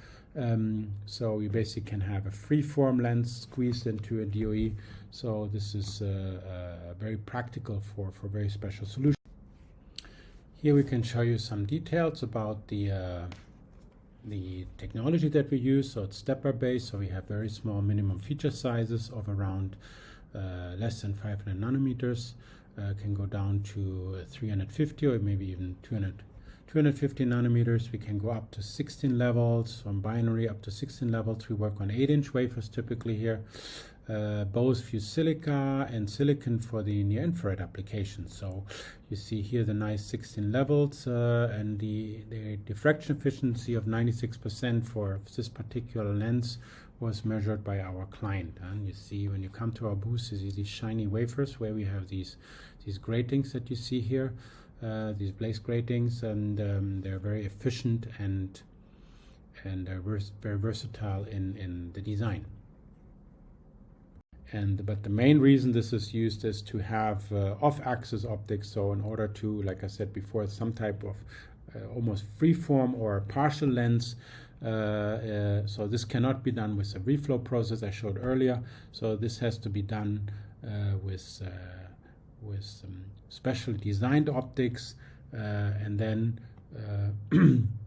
So you basically can have a free-form lens squeezed into a DOE. So this is very practical for very special solutions. Here we can show you some details about the technology that we use. So it's stepper based. So we have very small minimum feature sizes of around less than 500 nanometers. Can go down to 350 or maybe even 250 nanometers. We can go up to 16 levels, from binary up to 16 levels. We work on 8-inch wafers typically here. Both fused silica and silicon for the near-infrared applications. So you see here the nice 16 levels and the diffraction efficiency of 96% for this particular lens was measured by our client. And you see when you come to our booth, you see these shiny wafers where we have these gratings that you see here, these blaze gratings, and they're very efficient and very versatile in the design. But the main reason this is used is to have off-axis optics. So in order to, like I said before, some type of almost freeform or partial lens. So this cannot be done with a reflow process I showed earlier. So this has to be done with some specially designed optics, and then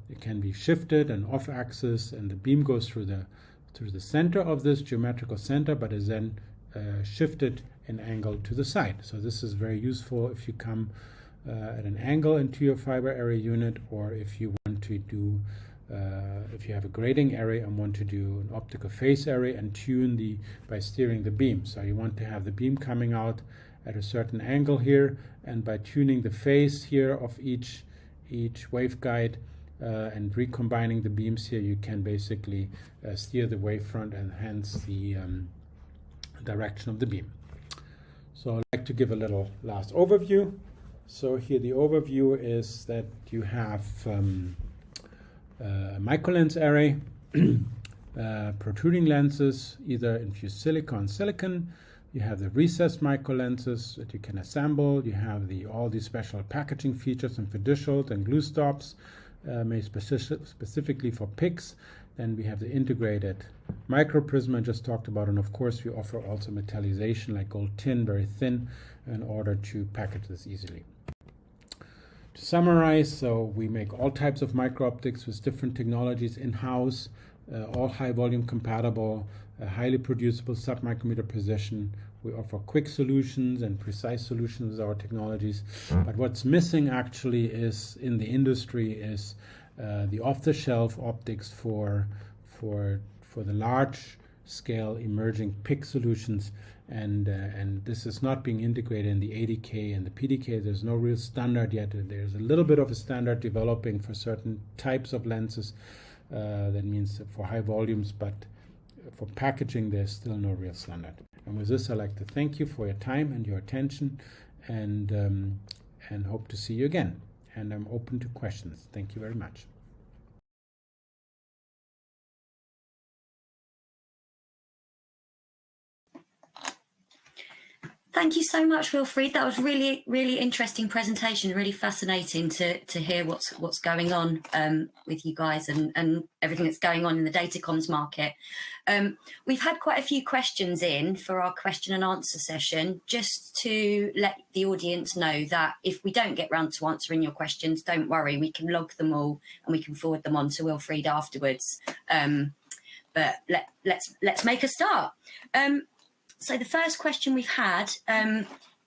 it can be shifted and off-axis, and the beam goes through the center of this geometrical center, but is then shifted an angle to the side. So this is very useful if you come at an angle into your fiber array unit, or if you want to do if you have a grading array and want to do an optical phase array and tune by steering the beam. So you want to have the beam coming out at a certain angle here, and by tuning the phase here of each waveguide and recombining the beams here, you can basically steer the wavefront and hence the direction of the beam. So I'd like to give a little last overview. So here the overview is that you have a microlens array, protruding lenses, either infused silicon, You have the recessed micro lenses that you can assemble. You have all these special packaging features and fiducials and glue stops made specifically for PICs. Then we have the integrated microprism I just talked about, and of course we offer also metallization like gold tin, very thin, in order to package this easily. To summarize, so we make all types of micro-optics with different technologies in-house, all high volume compatible, highly producible sub-micrometer precision. We offer quick solutions and precise solutions with our technologies. But what's missing actually is in the industry is the off-the-shelf optics for the large scale emerging PIC solutions, and this is not being integrated in the 80K and the PDK. There's no real standard yet. There's a little bit of a standard developing for certain types of lenses. That means for high volumes, but for packaging there's still no real standard. And with this, I'd like to thank you for your time and your attention, and hope to see you again. And I'm open to questions. Thank you very much. Thank you so much, Wilfried. That was really, really interesting presentation. Really fascinating to hear what's going on with you guys and everything that's going on in the datacomms market. We've had quite a few questions in for our question and answer session. Just to let the audience know that if we don't get round to answering your questions, don't worry. We can log them all and we can forward them on to Wilfried afterwards. But let's make a start. So the first question we've had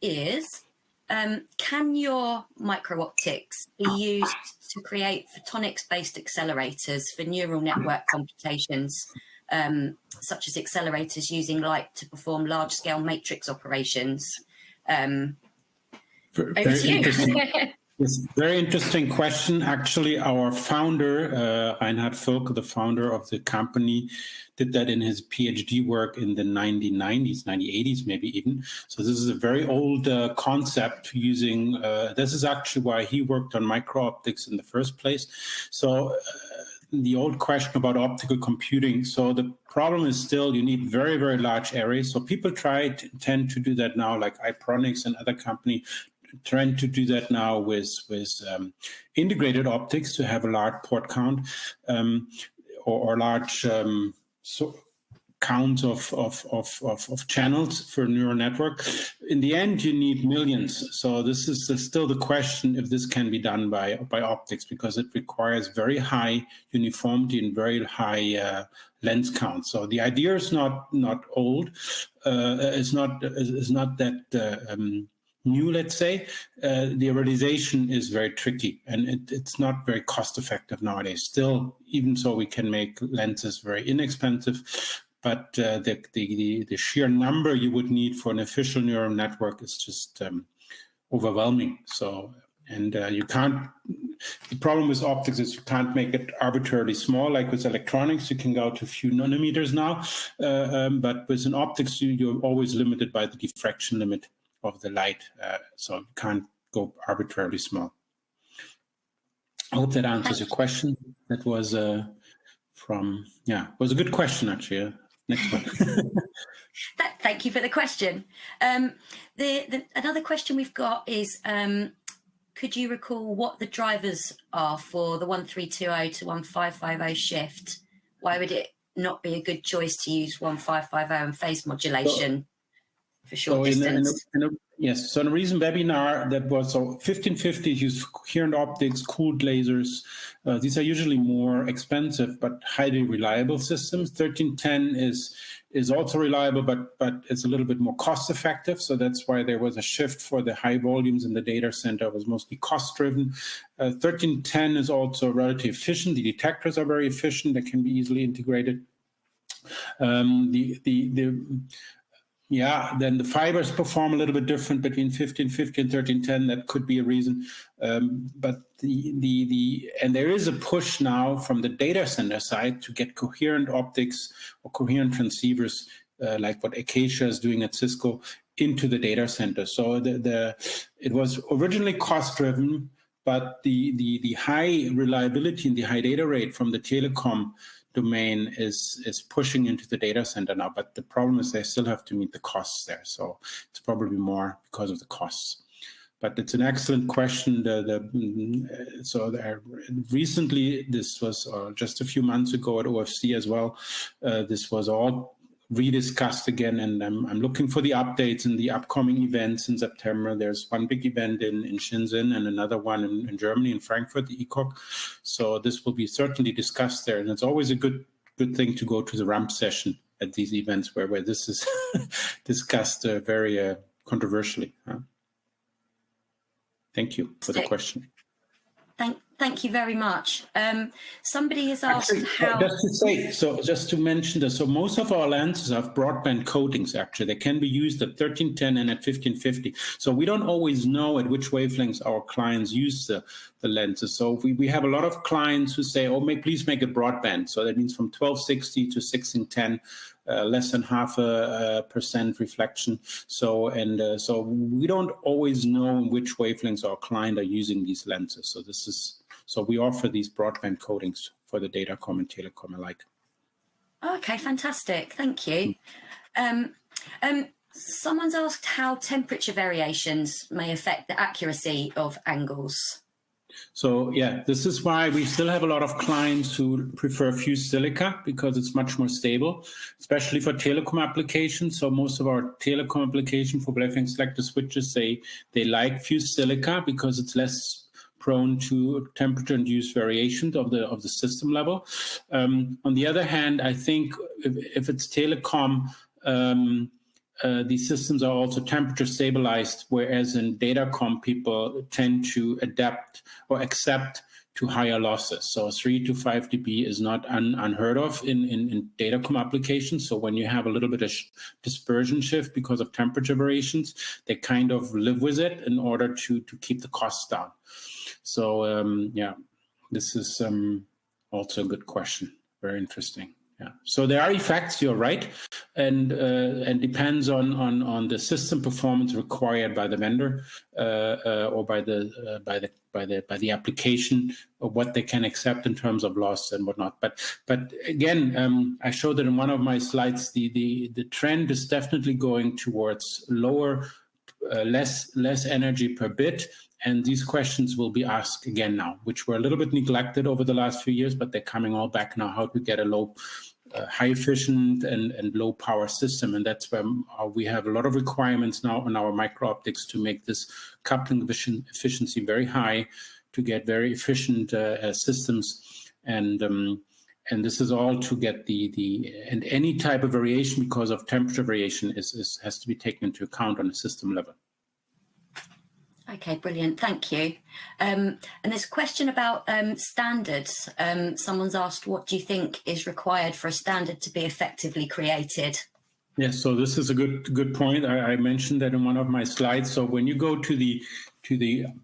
is, can your micro-optics be used to create photonics-based accelerators for neural network computations, such as accelerators using light to perform large-scale matrix operations? Over to you. Yes, very interesting question. Actually, our founder, Reinhard Völker, the founder of the company, did that in his PhD work in the 1990s, 1980s, maybe even. So this is a very old concept using, this is actually why he worked on micro-optics in the first place. So the old question about optical computing. So the problem is still you need very, very large arrays. So people tend to do that now, like Ipronics and other companies, trying to do that now with integrated optics to have a large port count or large counts of channels for a neural network. In the end, you need millions. So this is still the question if this can be done by optics, because it requires very high uniformity and very high lens count. So the idea is not old. It's not that new, let's say. The realization is very tricky, and it's not very cost effective nowadays. Still, even so, we can make lenses very inexpensive, but the sheer number you would need for an official neural network is just overwhelming. So, and you can't, the problem with optics is you can't make it arbitrarily small. Like with electronics, you can go to a few nanometers now, but with an optics, you're always limited by the diffraction limit of the light, so you can't go arbitrarily small. I hope that answers your question. That was was a good question, actually. Next one. Thank you for the question. Another question we've got is, could you recall what the drivers are for the 1320 to 1550 shift? Why would it not be a good choice to use 1550 and phase modulation for short distance? Yes, so in a recent webinar that was 1550 used coherent optics, cooled lasers. These are usually more expensive but highly reliable systems. 1310 is also reliable, but it's a little bit more cost effective. So that's why there was a shift for the high volumes in the data center. It was mostly cost driven. 1310 is also relatively efficient. The detectors are very efficient. They can be easily integrated. Then the fibers perform a little bit different between 1550 and 1310. That could be a reason. But and there is a push now from the data center side to get coherent optics or coherent transceivers, like what Acacia is doing at Cisco, into the data center. So it was originally cost driven, but the high reliability and the high data rate from the telecom domain is pushing into the data center now, but the problem is they still have to meet the costs there. So it's probably more because of the costs. But it's an excellent question. Recently, this was just a few months ago at OFC as well. This was all rediscussed again, and I'm looking for the updates in the upcoming events in September. There's one big event in Shenzhen and another one in Germany, in Frankfurt, the ECOC. So this will be certainly discussed there, and it's always a good thing to go to the ramp session at these events where this is discussed very controversially. Thank you for the question. Thank you very much. Somebody has asked how... Just to mention this, so most of our lenses have broadband coatings, actually. They can be used at 1310 and at 1550. So we don't always know at which wavelengths our clients use the lenses. So we have a lot of clients who say, oh, please make it broadband. So that means from 1260 to 1610. Less than 0.5% reflection. So we don't always know in which wavelengths our client are using these lenses. So we offer these broadband coatings for the datacom and telecom alike. Okay, fantastic. Thank you. Someone's asked how temperature variations may affect the accuracy of angles. So yeah, this is why we still have a lot of clients who prefer fused silica because it's much more stable, especially for telecom applications. So most of our telecom application for wavelength selector switches, they like fused silica because it's less prone to temperature-induced variations of the system level. On the other hand, I think if it's telecom, these systems are also temperature stabilized, whereas in datacom, people tend to adapt or accept to higher losses. So 3 to 5 dB is not unheard of in datacom applications. So when you have a little bit of dispersion shift because of temperature variations, they kind of live with it in order to keep the costs down. So yeah, this is also a good question. Very interesting. Yeah. So there are effects. You're right, and depends on the system performance required by the vendor or by the application, or what they can accept in terms of loss and whatnot. But again, I showed that in one of my slides. The trend is definitely going towards lower, less energy per bit. And these questions will be asked again now, which were a little bit neglected over the last few years, but they're coming all back now, how to get a high efficient and low power system. And that's where we have a lot of requirements now on our micro optics to make this coupling efficiency very high, to get very efficient systems. And this is all to get and any type of variation because of temperature variation has to be taken into account on a system level. Okay, brilliant. Thank you. And there's a question about standards. Someone's asked, what do you think is required for a standard to be effectively created? Yes, so this is a good point. I mentioned that in one of my slides. So when you go to the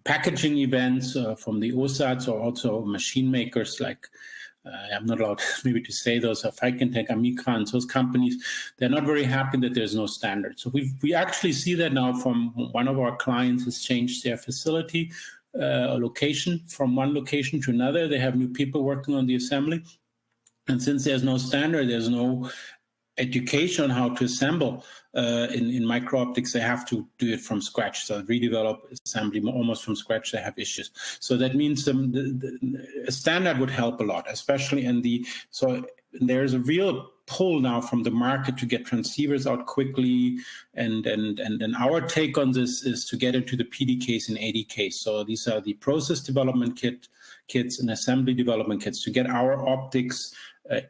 packaging events from the OSATs or also machine makers like I'm not allowed maybe to say those, Ficantech, Amica, and those companies, they're not very happy that there's no standard. So we actually see that now from one of our clients has changed their facility location from one location to another. They have new people working on the assembly. And since there's no standard, there's no education on how to assemble in micro optics, they have to do it from scratch. So redevelop assembly almost from scratch, they have issues. So that means a standard would help a lot, especially so there's a real pull now from the market to get transceivers out quickly. And our take on this is to get into the PDKs and ADKs. So these are the process development kits and assembly development kits to get our optics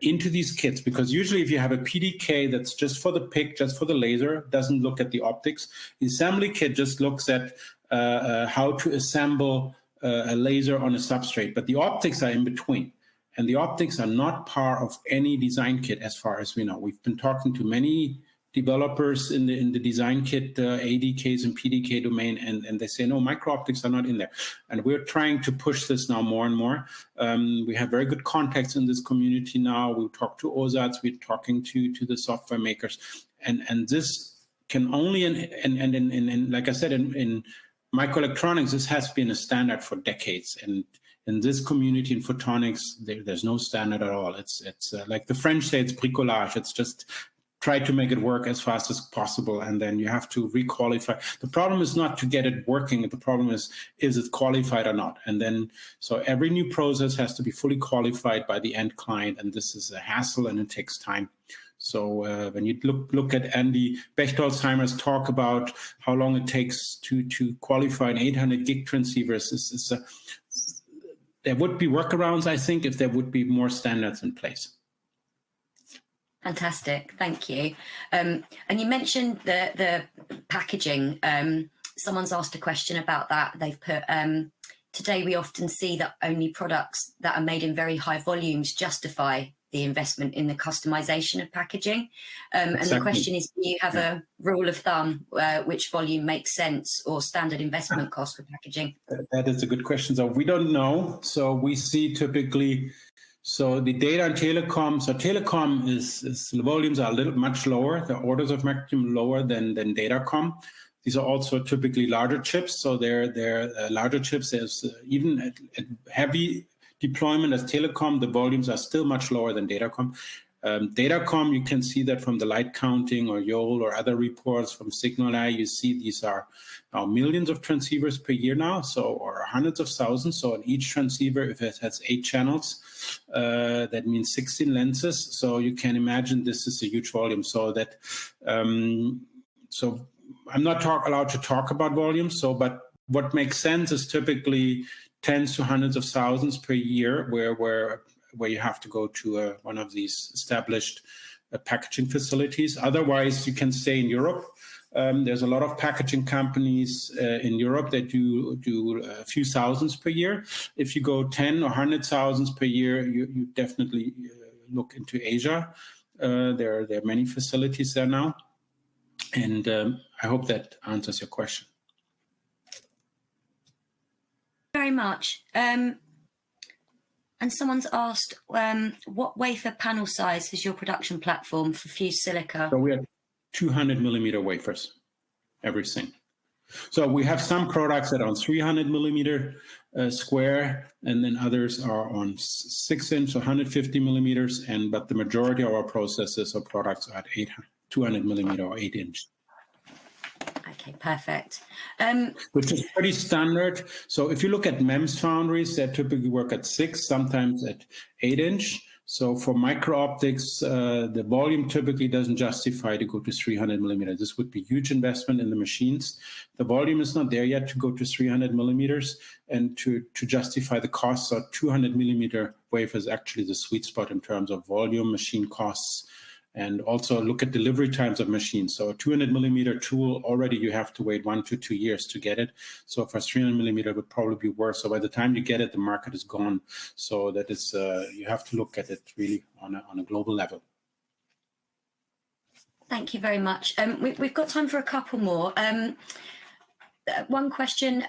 into these kits, because usually if you have a PDK that's just for the PIC, just for the laser, doesn't look at the optics, the assembly kit just looks at how to assemble a laser on a substrate, but the optics are in between. And the optics are not part of any design kit as far as we know. We've been talking to many developers in the design kit, ADKs and PDK domain, and they say, no, micro optics are not in there. And we're trying to push this now more and more. We have very good contacts in this community now. We talk to OSATs, we're talking to the software makers. And this can only, and like I said, in microelectronics, this has been a standard for decades. And in this community in photonics, there's no standard at all. It's like the French say, it's bricolage. It's just try to make it work as fast as possible, and then you have to requalify. The problem is not to get it working. The problem is it qualified or not? And then, so every new process has to be fully qualified by the end client, and this is a hassle and it takes time. So when you look at Andy Bechtolsheimer's talk about how long it takes to qualify an 800 gig transceiver, there would be workarounds, I think, if there would be more standards in place. Fantastic, thank you. And you mentioned the packaging. Someone's asked a question about that. They've put, today we often see that only products that are made in very high volumes justify the investment in the customization of packaging. And the question is, do you have a rule of thumb which volume makes sense, or standard investment cost for packaging? That is a good question. So we don't know. So we see typically, so the data and telecom, so telecom is the volumes are much lower, the orders of magnitude lower than datacom. These are also typically larger chips. So they're larger chips. There's even at heavy deployment as telecom, the volumes are still much lower than datacom. Datacom, you can see that from the light counting or Yole or other reports from Signal. You see these are now millions of transceivers per year now, so, or hundreds of thousands. So on each transceiver, if it has 8 channels, that means 16 lenses. So you can imagine this is a huge volume. So that, so I'm not allowed to talk about volume. So, but what makes sense is typically tens to hundreds of thousands per year, where you have to go to one of these established packaging facilities. Otherwise, you can stay in Europe. There's a lot of packaging companies in Europe that do a few thousands per year. If you go 10 or 100,000 per year, you definitely look into Asia. There are many facilities there now. And I hope that answers your question. Very much. And someone's asked, what wafer panel size is your production platform for fused silica? So we have 200 millimeter wafers, everything. So we have some products that are on 300 millimeter square, and then others are on 6 inch, so 150 millimeters. But the majority of our processes or products are at 200 millimeter or 8 inch. Okay, perfect. Which is pretty standard. So if you look at MEMS foundries, they typically work at 6, sometimes at 8 inch. So for micro optics, the volume typically doesn't justify to go to 300 millimeters. This would be huge investment in the machines. The volume is not there yet to go to 300 millimeters, and to justify the costs, so 200 millimeter wafer is actually the sweet spot in terms of volume, machine costs, and also look at delivery times of machines. So a 200 millimeter tool, already you have to wait 1 to 2 years to get it. So for 300 millimeter, it would probably be worse. So by the time you get it, the market is gone. So that is, you have to look at it really on a global level. Thank you very much. We've got time for a couple more. One question,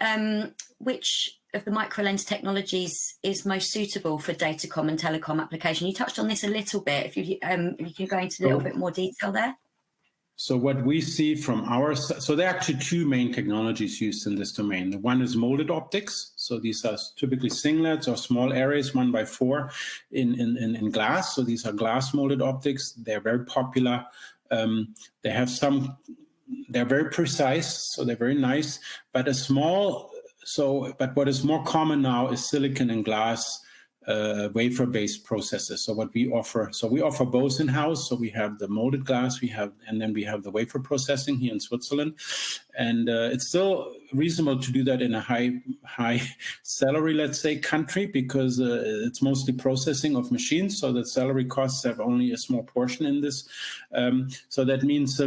which of the microlens technologies is most suitable for datacom and telecom application? You touched on this a little bit. If you can go into a little bit more detail there. So what we see from our, so there are actually 2 main technologies used in this domain. The one is molded optics. So these are typically singlets or small arrays, 1x4 in glass. So these are glass molded optics. They're very popular. They have they're very precise, so they're very nice, but but what is more common now is silicon and glass wafer-based processes. So what we offer, we offer both in-house. So we have the molded glass, and then we have the wafer processing here in Switzerland. And it's still reasonable to do that in a high salary, let's say, country, because it's mostly processing of machines. So the salary costs have only a small portion in this. So that means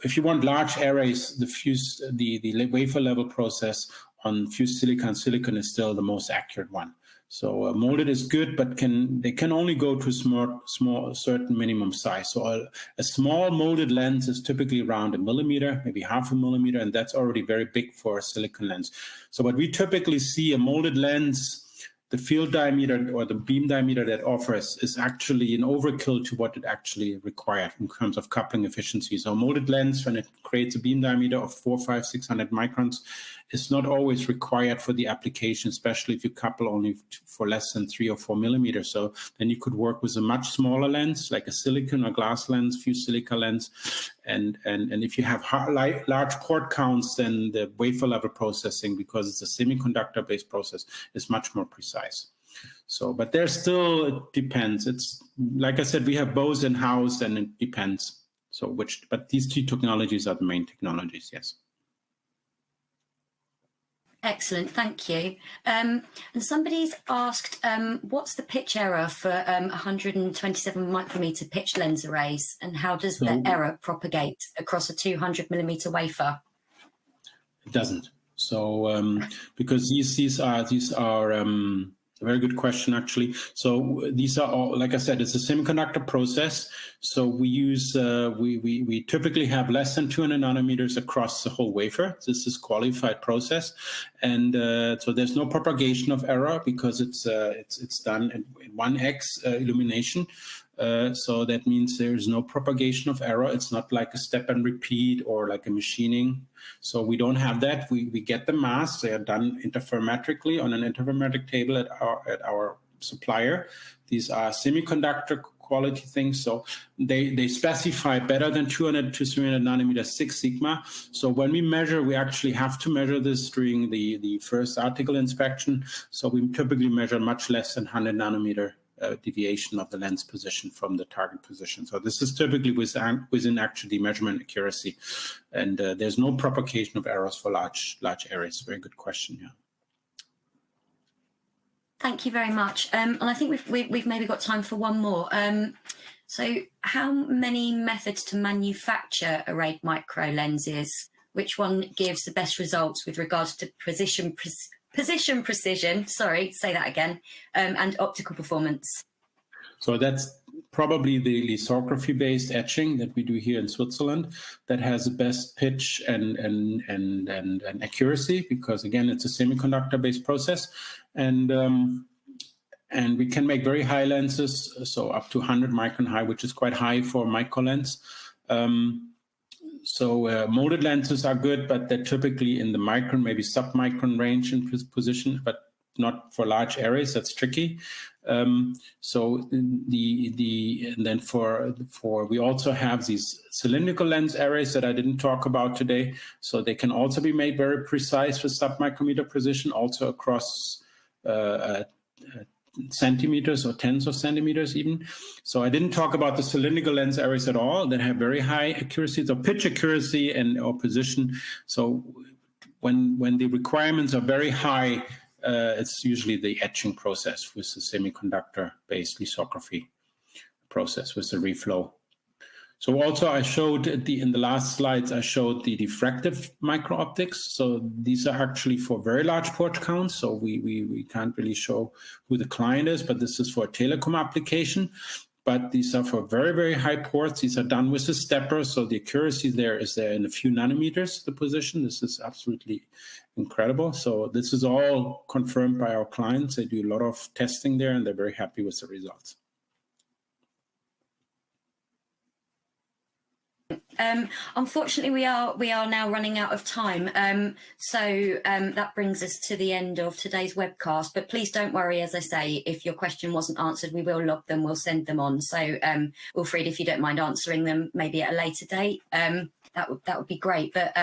if you want large arrays, the wafer level process on fused silicon is still the most accurate one. So molded is good, but they can only go to small certain minimum size. So a small molded lens is typically around 1 millimeter, maybe 0.5 millimeter, and that's already very big for a silicon lens. So what we typically see, a molded lens the field diameter or the beam diameter that offers is actually an overkill to what it actually required in terms of coupling efficiency. So a molded lens, when it creates a beam diameter of 400, 500, 600 microns, is not always required for the application, especially if you couple only for less than 3 or 4 millimeters. So then you could work with a much smaller lens, like a silicon or glass lens, fused silica lens. And if you have large port counts, then the wafer level processing, because it's a semiconductor-based process, is much more precise. So, but there still, it depends. It's like I said, we have both in house, and it depends. So, but these two technologies are the main technologies. Yes. Excellent, thank you. And somebody's asked, what's the pitch error for 127 micrometer pitch lens arrays, and how does the error propagate across a 200 millimeter wafer? It doesn't. So because these are a very good question, actually. So these are all, like I said, it's a semiconductor process. So we use we typically have less than 200 nanometers across the whole wafer. This is qualified process, and so there's no propagation of error because it's done in 1x illumination. So that means there's no propagation of error. It's not like a step and repeat or like a machining. So we don't have that. We get the masks. They are done interferometrically on an interferometric table at our supplier. These are semiconductor quality things. So they specify better than 200 to 300 nanometer 6 sigma. So when we measure, we actually have to measure this during the first article inspection. So we typically measure much less than 100 nanometer deviation of the lens position from the target position. So this is typically within actually measurement accuracy, and there's no propagation of errors for large areas. Very good question. Yeah. Thank you very much. And I think we've maybe got time for one more. So how many methods to manufacture arrayed micro lenses? Which one gives the best results with regards to precision, sorry, say that again, and optical performance? So that's probably the lithography-based etching that we do here in Switzerland that has the best pitch and accuracy, because again, it's a semiconductor-based process, and we can make very high lenses, so up to 100 micron high, which is quite high for micro lens. So molded lenses are good, but they're typically in the micron, maybe sub-micron range in position, but not for large areas. That's tricky. So and then for we also have these cylindrical lens arrays that I didn't talk about today. So they can also be made very precise with sub-micrometer precision, also across centimeters or tens of centimeters even. So I didn't talk about the cylindrical lens arrays at all that have very high accuracy, so pitch accuracy or position. So when the requirements are very high, it's usually the etching process with the semiconductor-based lithography process with the reflow. So also I showed in the last slides, I showed the diffractive micro-optics. So these are actually for very large port counts. So we can't really show who the client is, but this is for a telecom application. But these are for very, very high ports. These are done with a stepper. So the accuracy there is in a few nanometers, the position. This is absolutely incredible. So this is all confirmed by our clients. They do a lot of testing there, and they're very happy with the results. Unfortunately, we are now running out of time. So that brings us to the end of today's webcast. But please don't worry, as I say, if your question wasn't answered, we will log them, we'll send them on. So Wilfried, if you don't mind answering them maybe at a later date, that would be great. But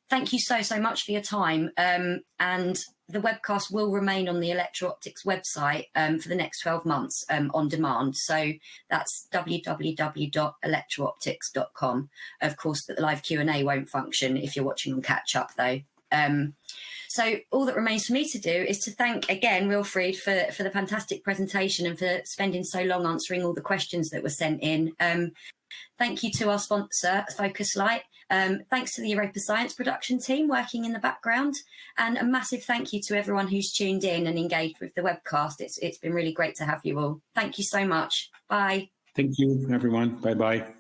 thank you so much for your time. And the webcast will remain on the Electro-Optics website for the next 12 months on demand. So that's www.electrooptics.com. Of course, the live Q&A won't function if you're watching on catch up, though. So all that remains for me to do is to thank again Wilfried for the fantastic presentation and for spending so long answering all the questions that were sent in. Thank you to our sponsor, Focuslight. Thanks to the Europa Science production team working in the background, and a massive thank you to everyone who's tuned in and engaged with the webcast. It's been really great to have you all. Thank you so much. Bye. Thank you, everyone. Bye-bye.